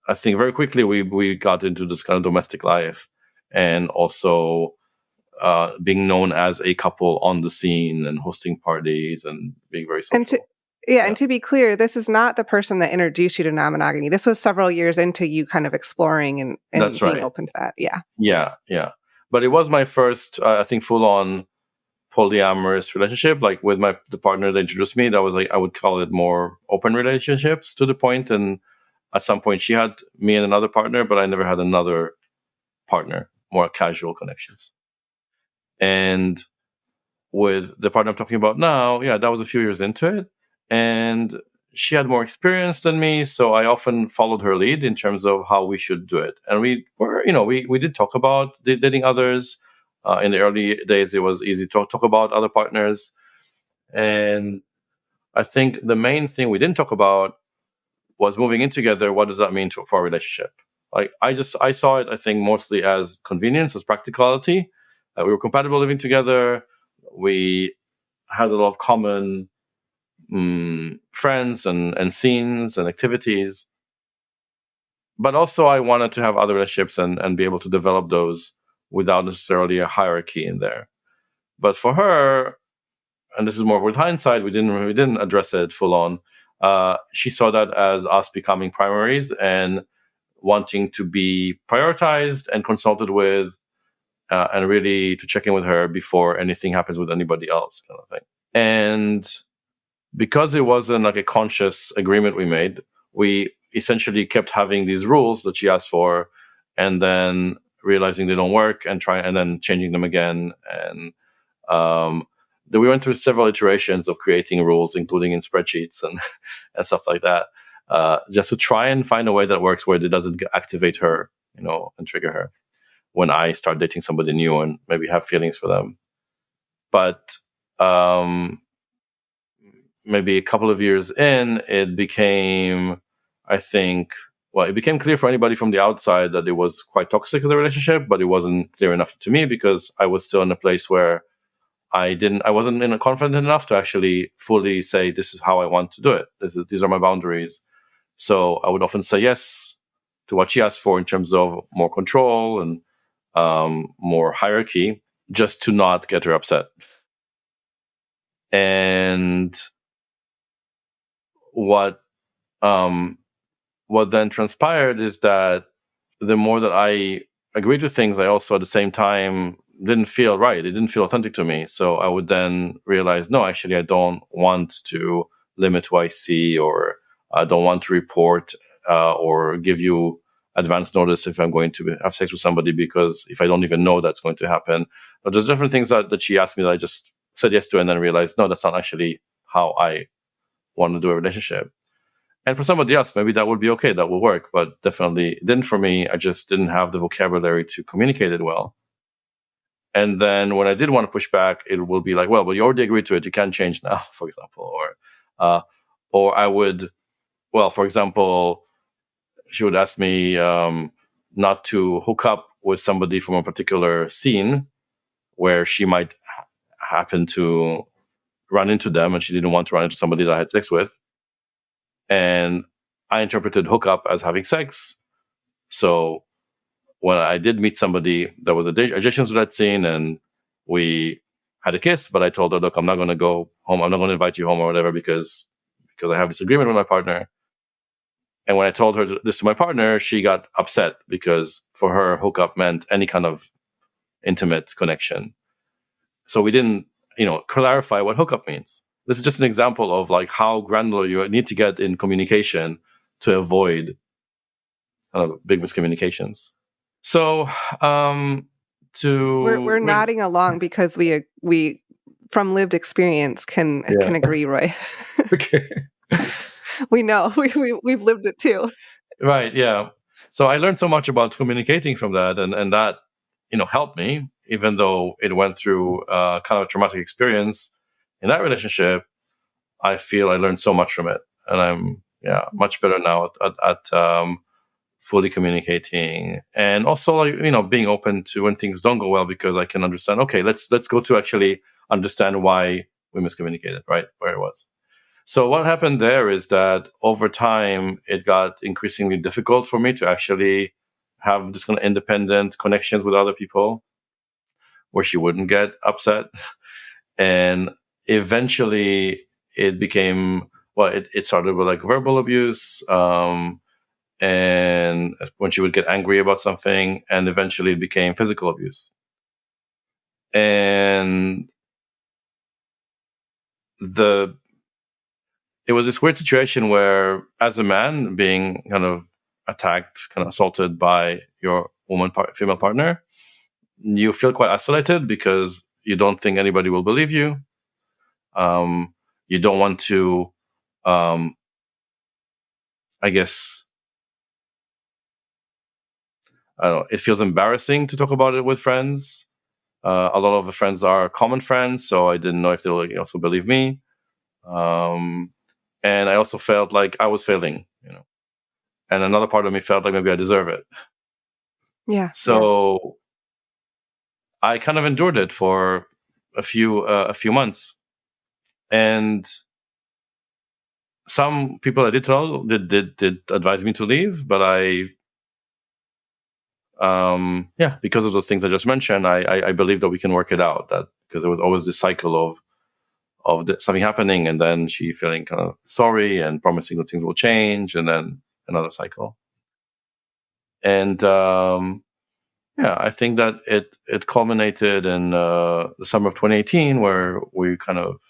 I think very quickly we got into this kind of domestic life, and also being known as a couple on the scene and hosting parties and being very social. And to be clear, this is not the person that introduced you to non-monogamy. This was several years into you kind of exploring and That's being right. open to that. Yeah. Yeah. But it was my first, I think, full-on polyamorous relationship. Like with the partner that introduced me, that was like, I would call it more open relationships, to the point. And at some point she had me and another partner, but I never had another partner, more casual connections. And with the partner I'm talking about now, that was a few years into it. And she had more experience than me, so I often followed her lead in terms of how we should do it. And we did talk about dating others. In the early days, it was easy to talk about other partners. And I think the main thing we didn't talk about was moving in together. What does that mean for our relationship? Like I saw it, I think, mostly as convenience, as practicality. We were compatible living together. We had a lot of common friends and scenes and activities. But also I wanted to have other relationships and be able to develop those without necessarily a hierarchy in there. But for her, and this is more with hindsight, we didn't address it full on. She saw that as us becoming primaries and wanting to be prioritized and consulted with, and really to check in with her before anything happens with anybody else, kind of thing. And because it wasn't like a conscious agreement we made, we essentially kept having these rules that she asked for, and then realizing they don't work and then changing them again. And we went through several iterations of creating rules, including in spreadsheets and stuff like that, just to try and find a way that works where it doesn't activate her, and trigger her when I start dating somebody new and maybe have feelings for them. But maybe a couple of years in, it became clear for anybody from the outside that it was quite toxic as a relationship, but it wasn't clear enough to me because I was still in a place where I wasn't confident enough to actually fully say, this is how I want to do it. These are my boundaries. So I would often say yes to what she asked for in terms of more control and more hierarchy, just to not get her upset. And what then transpired is that the more that I agreed to things, I also at the same time didn't feel right. It didn't feel authentic to me. So I would then realize, no, actually, I don't want to limit who I see, or I don't want to report or give you advance notice if I'm going to have sex with somebody, because if I don't even know that's going to happen. But there's different things that she asked me that I just said yes to, and then realized, no, that's not actually how I want to do a relationship. And for somebody else, maybe that would be okay, that will work, but definitely didn't for me. I just didn't have the vocabulary to communicate it well. And then when I did want to push back, it will be like, well, but you already agreed to it, you can't change now, for example. Or I would, for example, she would ask me not to hook up with somebody from a particular scene where she might happen to run into them, and she didn't want to run into somebody that I had sex with. And I interpreted hookup as having sex. So when I did meet somebody that was adjacent to that scene and we had a kiss, but I told her, look, I'm not going to go home. I'm not going to invite you home or whatever because I have this agreement with my partner. And when I told her this to my partner, she got upset because for her, hookup meant any kind of intimate connection. So we didn't, clarify what hookup means. This is just an example of like how granular you need to get in communication to avoid big miscommunications. So we're nodding along because we from lived experience can agree, Roy. Okay. We know we've lived it too. Right. Yeah. So I learned so much about communicating from that, and that helped me, even though it went through kind of a traumatic experience in that relationship. I feel I learned so much from it, and I'm much better now at fully communicating, and also like being open to when things don't go well, because I can understand. Okay, let's go to actually understand why we miscommunicated, right, where it was. So what happened there is that over time it got increasingly difficult for me to actually have this kind of independent connections with other people where she wouldn't get upset, and eventually it became it started with like verbal abuse. And when she would get angry about something, and eventually it became physical abuse. And it was this weird situation where, as a man being kind of attacked, kind of assaulted by your female partner, you feel quite isolated because you don't think anybody will believe you. You don't want to, I guess, I don't know, it feels embarrassing to talk about it with friends. A lot of the friends are common friends, so I didn't know if they would also believe me. And I also felt like I was failing, and another part of me felt like maybe I deserve it. Yeah. So I kind of endured it for a few months, and some people I did tell did advise me to leave, but because of those things I just mentioned, I believe that we can work it out. That because there was always this cycle of something happening, and then she feeling kind of sorry and promising that things will change, and then another cycle. And I think that it culminated in the summer of 2018, where we kind of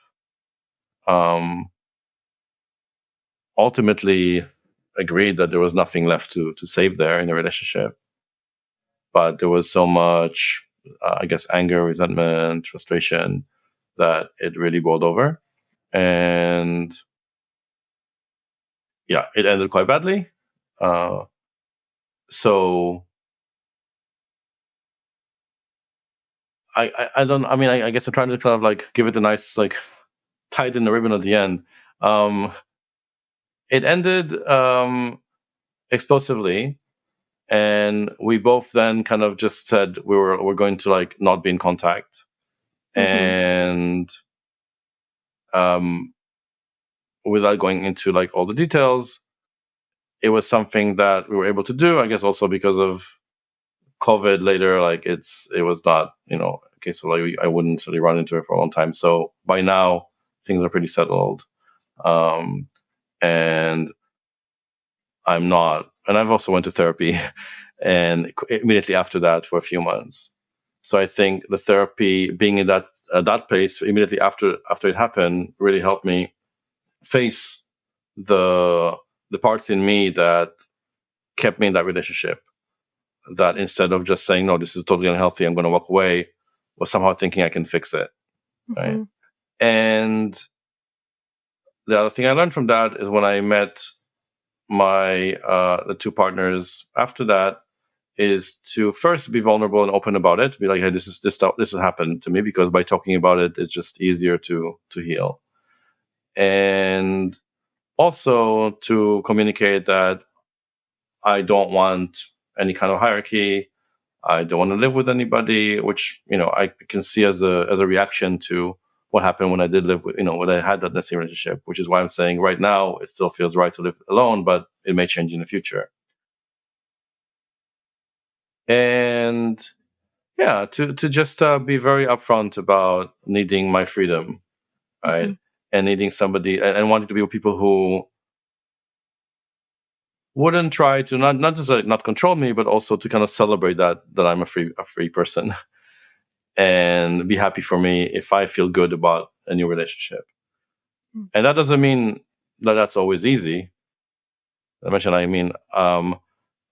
ultimately agreed that there was nothing left to save there in the relationship. But there was so much, I guess, anger, resentment, frustration that it really boiled over. And it ended quite badly. So I don't, I guess I'm trying to kind of like give it a nice, like, tighten the ribbon at the end. It ended explosively, and we both then kind of just said we're going to like not be in contact. And without going into like all the details, it was something that we were able to do, I guess, also because of COVID later. Like it was not, a case of like I wouldn't really run into it for a long time. So by now things are pretty settled. And I'm not, and I've also went to therapy and immediately after that for a few months. So I think the therapy, being in that place immediately after it happened, really helped me face the parts in me that kept me in that relationship. That instead of just saying, no, this is totally unhealthy, I'm going to walk away, was somehow thinking I can fix it. Right. And the other thing I learned from that is when I met my the two partners after that, is to first be vulnerable and open about it. Be like, hey, this has happened to me, because by talking about it, it's just easier to heal. And also to communicate that I don't want any kind of hierarchy. I don't want to live with anybody, which I can see as a reaction to what happened when I did live with, when I had that same relationship. Which is why I'm saying right now it still feels right to live alone, but it may change in the future. And to just be very upfront about needing my freedom, right, and needing somebody and wanting to be with people who wouldn't try to not just like not control me, but also to kind of celebrate that I'm a free person, and be happy for me if I feel good about a new relationship. And that doesn't mean that that's always easy.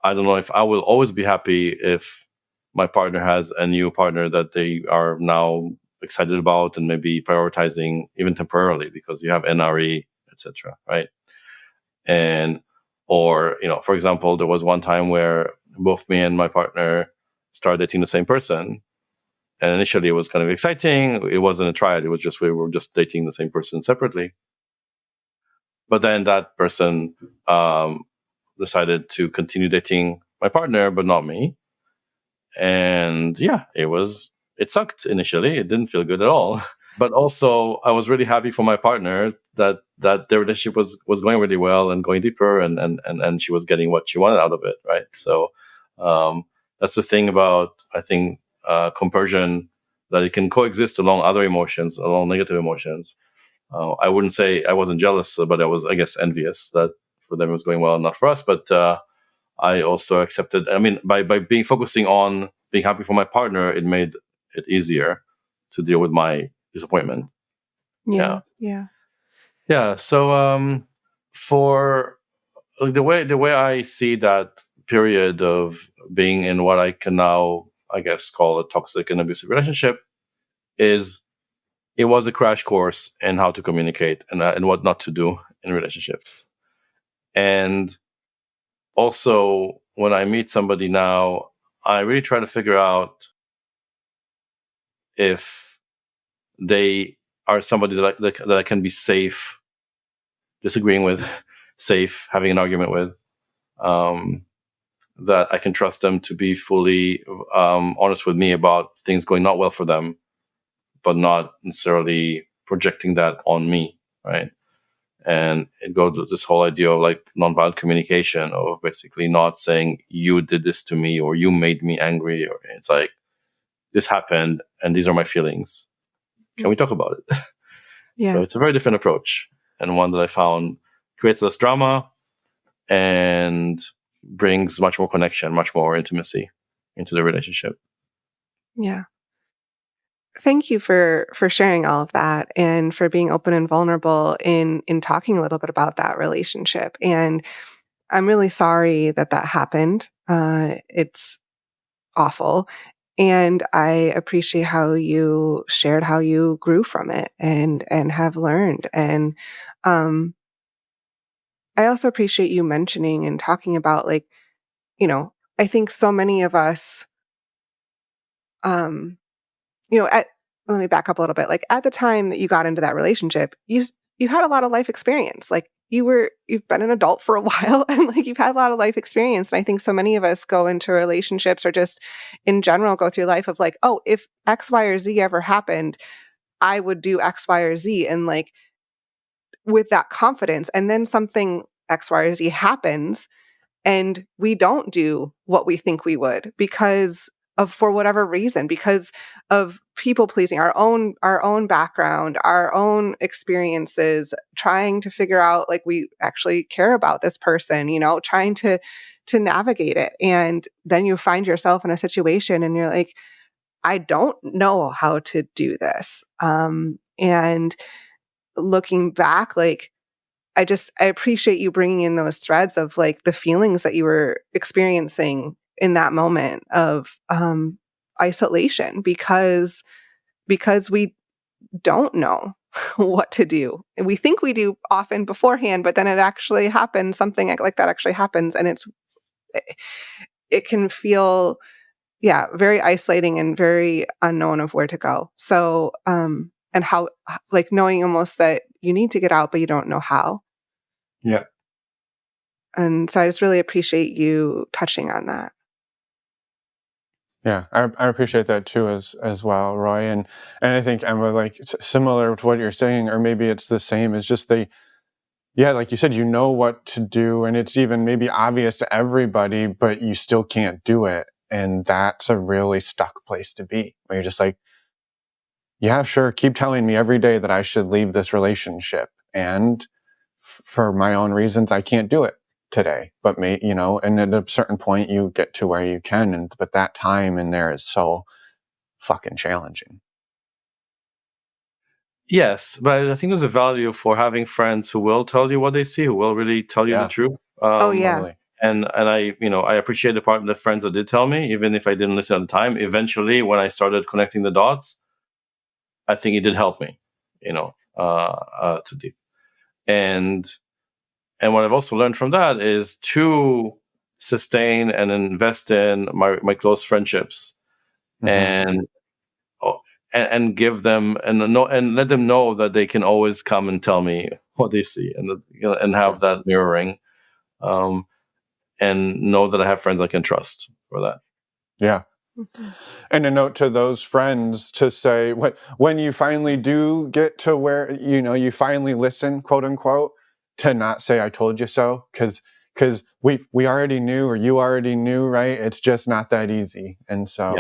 I don't know if I will always be happy if my partner has a new partner that they are now excited about and maybe prioritizing even temporarily because you have NRE, etc. Right? And or for example, there was one time where both me and my partner started dating the same person, and initially it was kind of exciting. It wasn't a triad; it was just we were just dating the same person separately. But then that person decided to continue dating my partner, but not me. And it sucked initially. It didn't feel good at all. But also I was really happy for my partner that their relationship was going really well and going deeper, and she was getting what she wanted out of it. Right. So that's the thing about, I think, compersion, that it can coexist along other emotions, along negative emotions. I wouldn't say I wasn't jealous, but I was, I guess, envious that for them it was going well and not for us. But I also accepted. I mean, by focusing on being happy for my partner, it made it easier to deal with my disappointment. Yeah. So for like, the way I see that period of being in what I can now, I guess, call a toxic and abusive relationship it was a crash course in how to communicate and what not to do in relationships. And also, when I meet somebody now, I really try to figure out if they are somebody that I can be safe disagreeing with, safe having an argument with, that I can trust them to be fully honest with me about things going not well for them, but not necessarily projecting that on me, right? And it goes to this whole idea of like nonviolent communication, of basically not saying you did this to me or you made me angry, or it's like this happened and these are my feelings. Can we talk about it? Yeah. So it's a very different approach, and one that I found creates less drama and brings much more connection, much more intimacy into the relationship. Yeah. Thank you for sharing all of that and for being open and vulnerable in talking a little bit about that relationship. And I'm really sorry that happened. It's awful. And I appreciate how you shared how you grew from it and have learned. And I also appreciate you mentioning and talking about, like, I think so many of us, let me back up a little bit. Like, at the time that you got into that relationship, you had a lot of life experience. Like, you've been an adult for a while, and like you've had a lot of life experience. And I think so many of us go into relationships, or just in general go through life of like, oh, if X, Y, or Z ever happened, I would do X, Y, or Z, and like with that confidence. And then something X, Y, or Z happens, and we don't do what we think we would because of, for whatever reason, because of people pleasing, our own background, our own experiences, trying to figure out, like, we actually care about this person, trying to navigate it. And then you find yourself in a situation and you're like, I don't know how to do this. And looking back, like, I appreciate you bringing in those threads of like the feelings that you were experiencing in that moment of isolation, because we don't know what to do. We think we do often beforehand, but then it actually happens. Something like that actually happens, and it can feel, very isolating and very unknown of where to go. So, and how, like, knowing almost that you need to get out, but you don't know how. Yeah. And so I just really appreciate you touching on that. Yeah, I appreciate that too as well, Roy. And I think Emma, like, similar to what you're saying, or maybe it's the same, is just like you said, you know what to do, and it's even maybe obvious to everybody, but you still can't do it. And that's a really stuck place to be, where you're just like, yeah, sure, keep telling me every day that I should leave this relationship. And for my own reasons, I can't do it today. But and at a certain point you get to where you can, but that time in there is so fucking challenging. Yes, but I think there's a value for having friends who will tell you what they see, who will really tell you the truth. Oh yeah. Totally. And I appreciate the friends that did tell me, even if I didn't listen at the time. Eventually, when I started connecting the dots, I think it did help me, to deep. And what I've also learned from that is to sustain and invest in my close friendships, and give them and let them know that they can always come and tell me what they see, and have that mirroring, and know that I have friends I can trust for that. Yeah. And a note to those friends to say, when you finally do get to where you finally listen, quote unquote, to not say I told you so, because we already knew, or you already knew, right? It's just not that easy. And so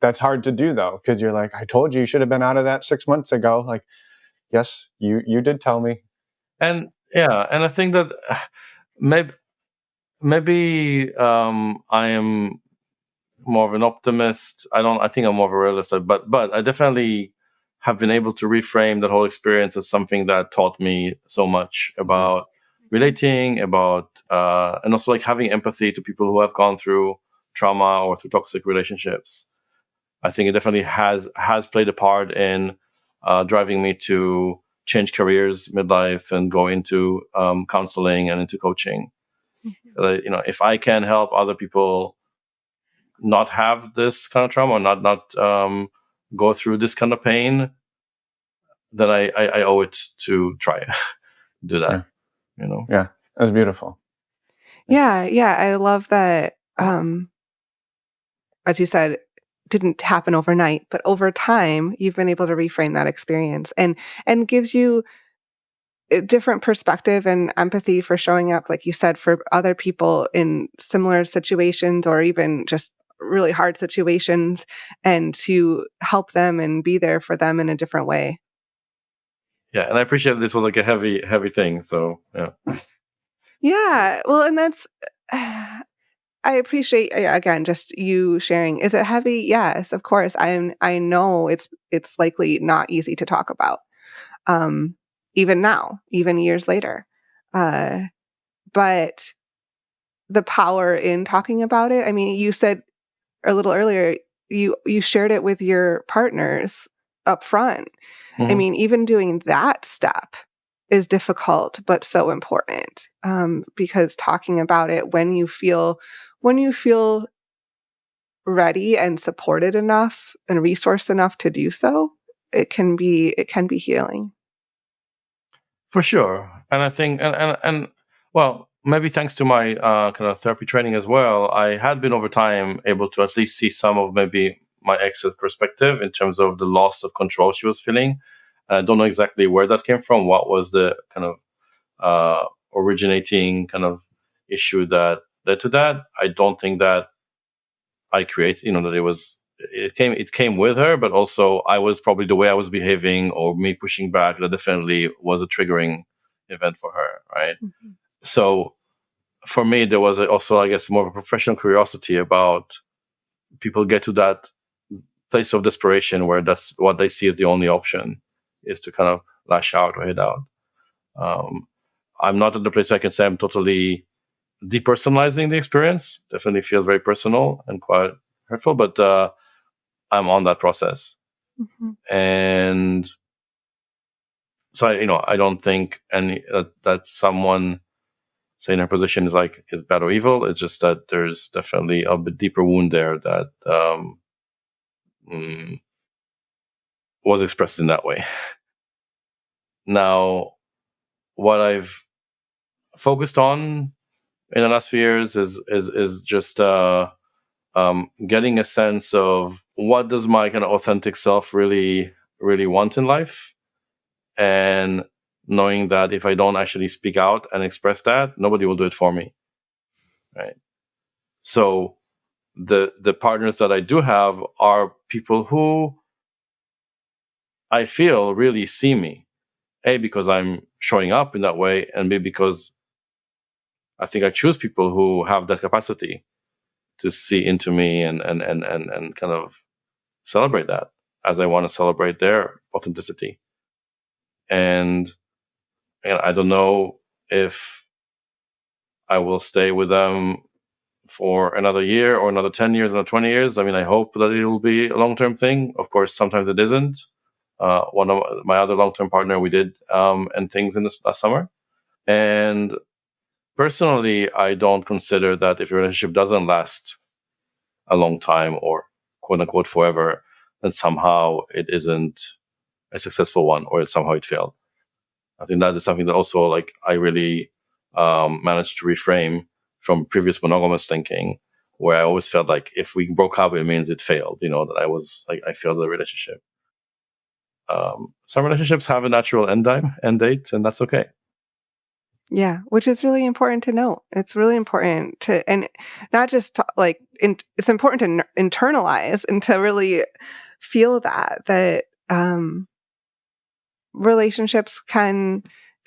that's hard to do, though, because you're like, I told you should have been out of that 6 months ago. Like, yes, you did tell me. And I think that maybe I am more of an optimist. I think I'm more of a realist, but I definitely have been able to reframe that whole experience as something that taught me so much about relating, about and also like having empathy to people who have gone through trauma or through toxic relationships. I think it definitely has played a part in driving me to change careers midlife and go into counseling and into coaching. If I can help other people not have this kind of trauma, or not go through this kind of pain, then I owe it to try do that. Yeah, that's beautiful. Yeah, I love that. As you said, didn't happen overnight, but over time, you've been able to reframe that experience and gives you a different perspective and empathy for showing up, like you said, for other people in similar situations or even just really hard situations, and to help them and be there for them in a different way. Yeah, and I appreciate this was like a heavy thing. So yeah. Yeah, well, and that's I appreciate again just you sharing. Is it heavy? Yes, of course. I know it's likely not easy to talk about, even now, even years later. But the power in talking about it. I mean, you said a little earlier you shared it with your partners up front. I mean, even doing that step is difficult, but so important, because talking about it when you feel ready and supported enough and resourced enough to do so, it can be healing. For sure. And I think, and well, maybe thanks to my kind of therapy training as well, I had been over time able to at least see some of maybe my ex's perspective in terms of the loss of control she was feeling. And I don't know exactly where that came from. What was the kind of originating kind of issue that led to that? I don't think that I created, that it came with her, but also I was probably the way I was behaving or me pushing back, that definitely was a triggering event for her, right? Mm-hmm. So for me, there was also, I guess, more of a professional curiosity about people get to that place of desperation where that's what they see as the only option, is to kind of lash out or head out. I'm not at the place I can say I'm totally depersonalizing the experience. Definitely feels very personal and quite hurtful, but I'm on that process. Mm-hmm. And so I don't think that someone, say, in her position is bad or evil. It's just that there's definitely a bit deeper wound there that was expressed in that way. Now, what I've focused on in the last few years is just getting a sense of what does my kind of authentic self really want in life, and knowing that if I don't actually speak out and express that, nobody will do it for me, right? So the partners that I do have are people who I feel really see me, A, because I'm showing up in that way, and B, because I think I choose people who have that capacity to see into me and kind of celebrate that as I want to celebrate their authenticity. And I don't know if I will stay with them for another year or another 10 years, another 20 years. I mean, I hope that it will be a long-term thing. Of course, sometimes it isn't. One of my other long-term partner, we did end things in this last summer. And personally, I don't consider that if a relationship doesn't last a long time or quote unquote forever, then somehow it isn't a successful one, or somehow it failed. I think that is something that also I really managed to reframe from previous monogamous thinking, where I always felt like if we broke up, it means it failed. That I failed the relationship. Some relationships have a natural end date, and that's okay. Yeah, which is really important to note. It's really important to, and not just it's important to internalize and to really feel that relationships can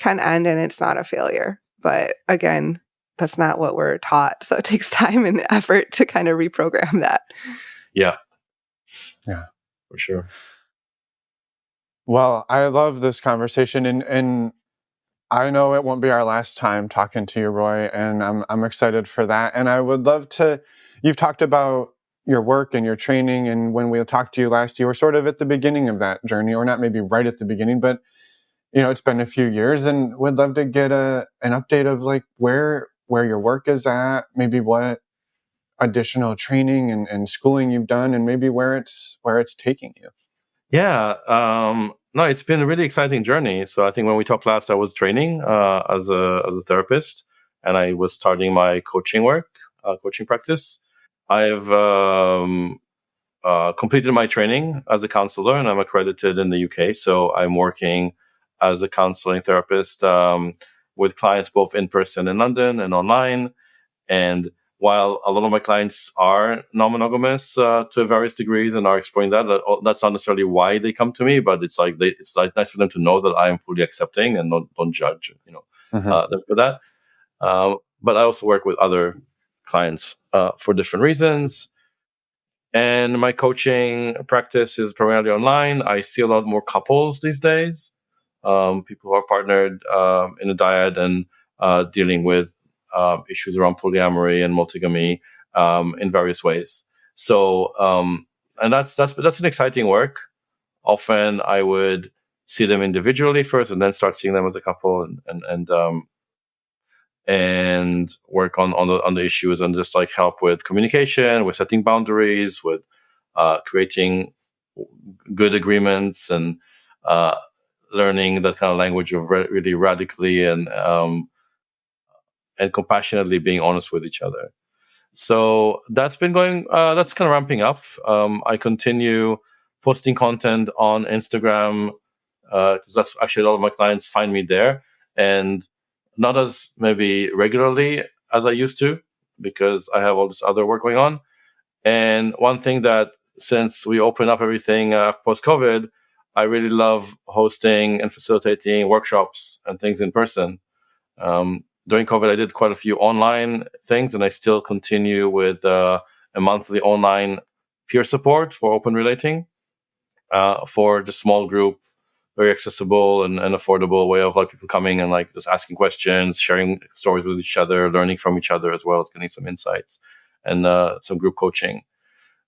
end and it's not a failure. But again, that's not what we're taught. So it takes time and effort to kind of reprogram that. Yeah, for sure. Well, I love this conversation, and I know it won't be our last time talking to you, Roy, and I'm excited for that. And I would love to. You've talked about your work and your training, and when we talked to you last, you were sort of at the beginning of that journey, or not maybe right at the beginning, but it's been a few years, and would love to get an update of like where your work is at, maybe what additional training and schooling you've done, and maybe where it's taking you. Yeah. No, it's been a really exciting journey. So I think when we talked last, I was training as a therapist, and I was starting my coaching practice. I've completed my training as a counselor, and I'm accredited in the UK. So I'm working as a counseling therapist with clients both in person in London and online. And while a lot of my clients are non-monogamous to various degrees and are exploring that's not necessarily why they come to me, but it's like nice for them to know that I am fully accepting and don't judge, them for that. But I also work with other clients for different reasons. And my coaching practice is primarily online. I see a lot more couples these days, people who are partnered in a dyad and dealing with issues around polyamory and multigamy in various ways. So, and that's an exciting work. Often I would see them individually first, and then start seeing them as a couple, and work on the issues, and just like help with communication, with setting boundaries, with creating good agreements, and learning that kind of language of really radically and compassionately being honest with each other. So that's been going. That's kind of ramping up. I continue posting content on Instagram because that's actually a lot of my clients find me there, and not as maybe regularly as I used to, because I have all this other work going on. And one thing that, since we opened up everything post-COVID, I really love hosting and facilitating workshops and things in person. During COVID, I did quite a few online things, and I still continue with a monthly online peer support for open relating for the small group, very accessible and affordable way of like people coming and like just asking questions, sharing stories with each other, learning from each other, as well as getting some insights and some group coaching.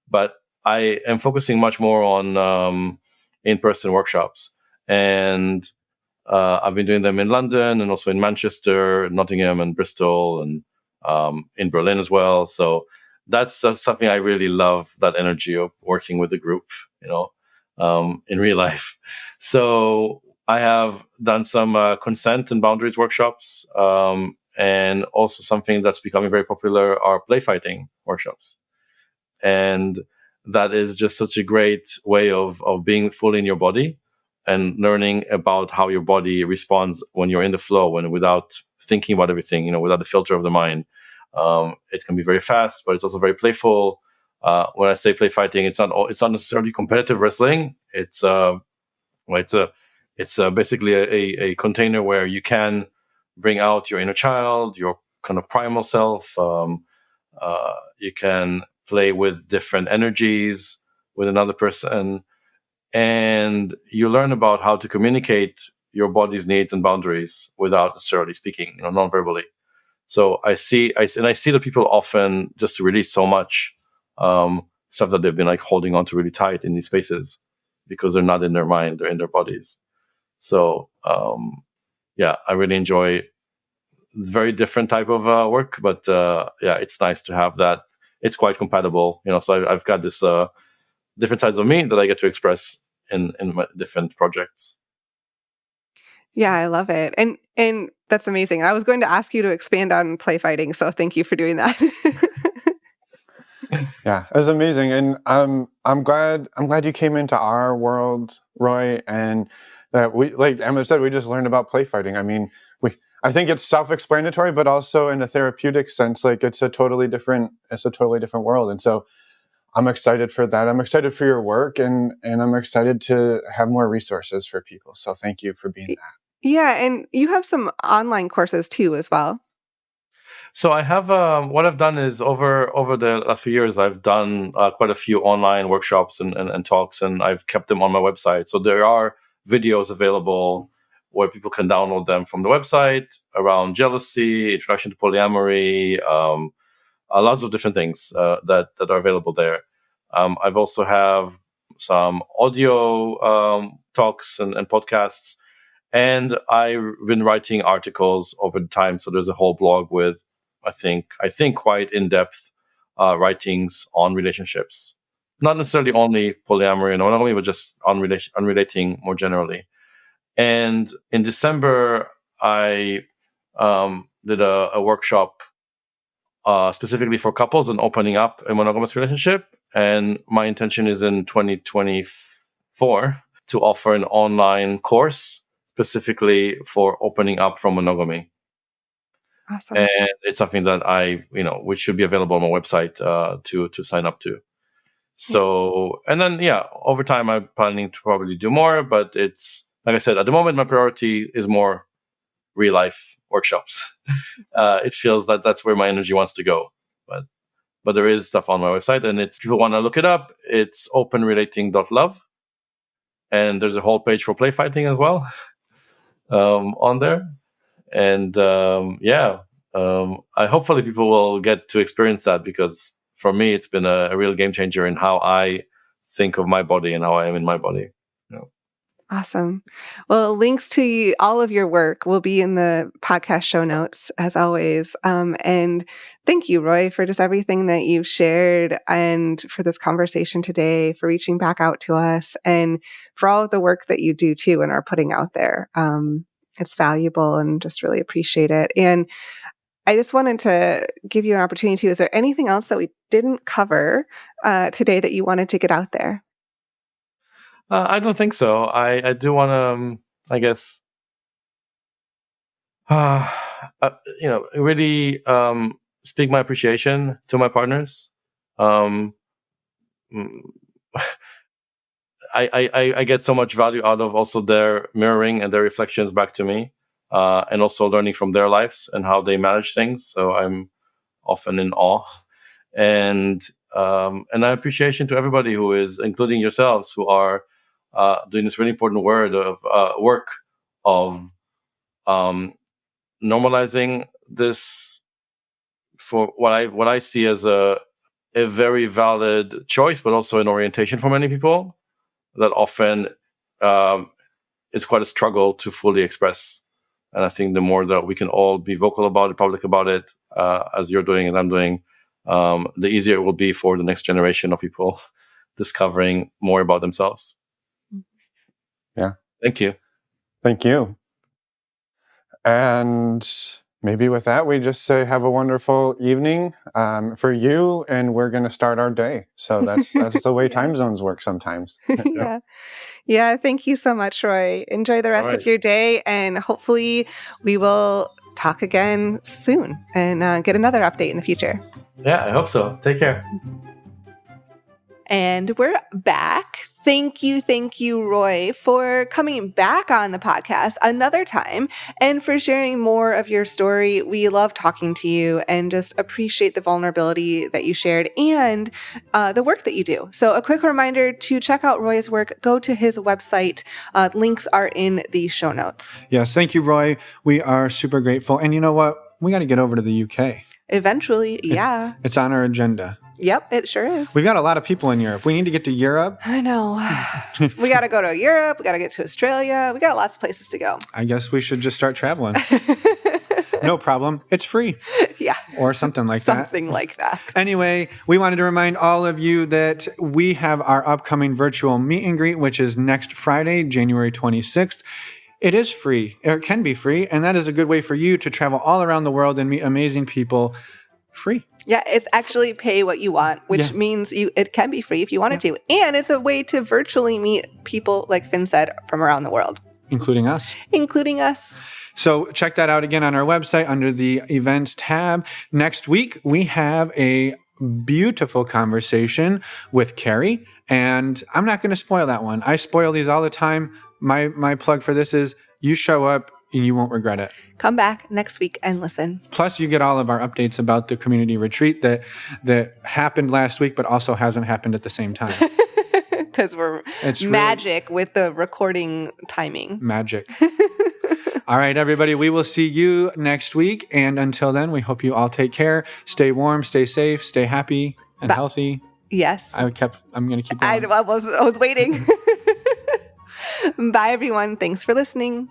But I am focusing much more on in-person workshops, and I've been doing them in London and also in Manchester, Nottingham, and Bristol, and in Berlin as well. So that's something I really love, that energy of working with the group, in real life. So I have done some consent and boundaries workshops, and also something that's becoming very popular are play fighting workshops. And that is just such a great way of being fully in your body and learning about how your body responds when you're in the flow and without thinking about everything, without the filter of the mind. It can be very fast, but it's also very playful. When I say play fighting, it's not necessarily competitive wrestling. It's basically a container where you can bring out your inner child, your kind of primal self. You can play with different energies with another person, and you learn about how to communicate your body's needs and boundaries without necessarily speaking, non-verbally. So I see that people often just release so much stuff that they've been like holding on to really tight in these spaces because they're not in their mind, they're in their bodies. So I really enjoy very different type of work, but it's nice to have that. It's quite compatible, so I've got this different sides of me that I get to express in my different projects. Yeah, I love it. And that's amazing. I was going to ask you to expand on play fighting, so thank you for doing that. Yeah, it was amazing. And I'm glad you came into our world, Roy, and that we, like Emma said, we just learned about play fighting. I mean, I think it's self-explanatory, but also in a therapeutic sense, like it's a totally different world. And so I'm excited for that. I'm excited for your work, and I'm excited to have more resources for people. So thank you for being that. Yeah, and you have some online courses too as well. So I have what I've done is over the last few years, I've done quite a few online workshops and talks, and I've kept them on my website. So there are videos available where people can download them from the website around jealousy, introduction to polyamory, lots of different things that are available there. I've also have some audio talks and podcasts, and I've been writing articles over the time. So there's a whole blog with, I think quite in-depth writings on relationships. Not necessarily only polyamory and non-monogamy, but just on relating more generally. And in December, I did a workshop specifically for couples and opening up a monogamous relationship. And my intention is in 2024 to offer an online course specifically for opening up from monogamy. Awesome. And it's something that which should be available on my website to sign up to. So, and then, over time, I'm planning to probably do more, but it's, like I said, at the moment, my priority is more real life workshops. It feels that that's where my energy wants to go. But there is stuff on my website, and if people want to look it up, it's openrelating.love. And there's a whole page for play fighting as well on there. And hopefully people will get to experience that, because for me, it's been a real game changer in how I think of my body and how I am in my body. Awesome. Well, links to all of your work will be in the podcast show notes, as always. And thank you, Roy, for just everything that you've shared and for this conversation today, for reaching back out to us, and for all of the work that you do too and are putting out there. It's valuable, and just really appreciate it. And I just wanted to give you an opportunity too. Is there anything else that we didn't cover today that you wanted to get out there? I don't think so. I do want to, I guess, really speak my appreciation to my partners. I get so much value out of also their mirroring and their reflections back to me, and also learning from their lives and how they manage things. So I'm often in awe, and an appreciation to everybody who is, including yourselves, who are doing this really important work of normalizing this for what I see as a very valid choice, but also an orientation for many people that often it's quite a struggle to fully express. And I think the more that we can all be vocal about it, public about it, as you're doing and I'm doing, the easier it will be for the next generation of people discovering more about themselves. Yeah. Thank you. Thank you. And maybe with that, we just say have a wonderful evening for you, and we're going to start our day. So that's the way time zones work sometimes. Yeah. Thank you so much, Roy. Enjoy the rest of your day, and hopefully we will talk again soon and get another update in the future. Yeah, I hope so. Take care. And we're back. Thank you, Roy, for coming back on the podcast another time and for sharing more of your story. We love talking to you and just appreciate the vulnerability that you shared and the work that you do. So a quick reminder to check out Roy's work, go to his website. Links are in the show notes. Yes, thank you, Roy. We are super grateful. And you know what? We got to get over to the UK. Eventually, yeah. It's on our agenda. Yep, it sure is. We've got a lot of people in Europe. We need to get to Europe. I know. We got to go to Europe. We got to get to Australia. We got lots of places to go. I guess we should just start traveling. No problem. It's free. Yeah. Or something like that. Something like that. Anyway, we wanted to remind all of you that we have our upcoming virtual meet and greet, which is next Friday, January 26th. It is free, or it can be free, and that is a good way for you to travel all around the world and meet amazing people free. Yeah, it's actually pay what you want, which means it can be free if you wanted to. And it's a way to virtually meet people, like Finn said, from around the world. Including us. So check that out again on our website under the events tab. Next week, we have a beautiful conversation with Carrie, and I'm not going to spoil that one. I spoil these all the time. My plug for this is you show up and you won't regret it. Come back next week and listen. Plus, you get all of our updates about the community retreat that happened last week, but also hasn't happened at the same time. Because it's magic with the recording timing. Magic. All right, everybody, we will see you next week. And until then, we hope you all take care. Stay warm, stay safe, stay happy and healthy. Yes. I'm going to keep going. I was waiting. Bye, everyone. Thanks for listening.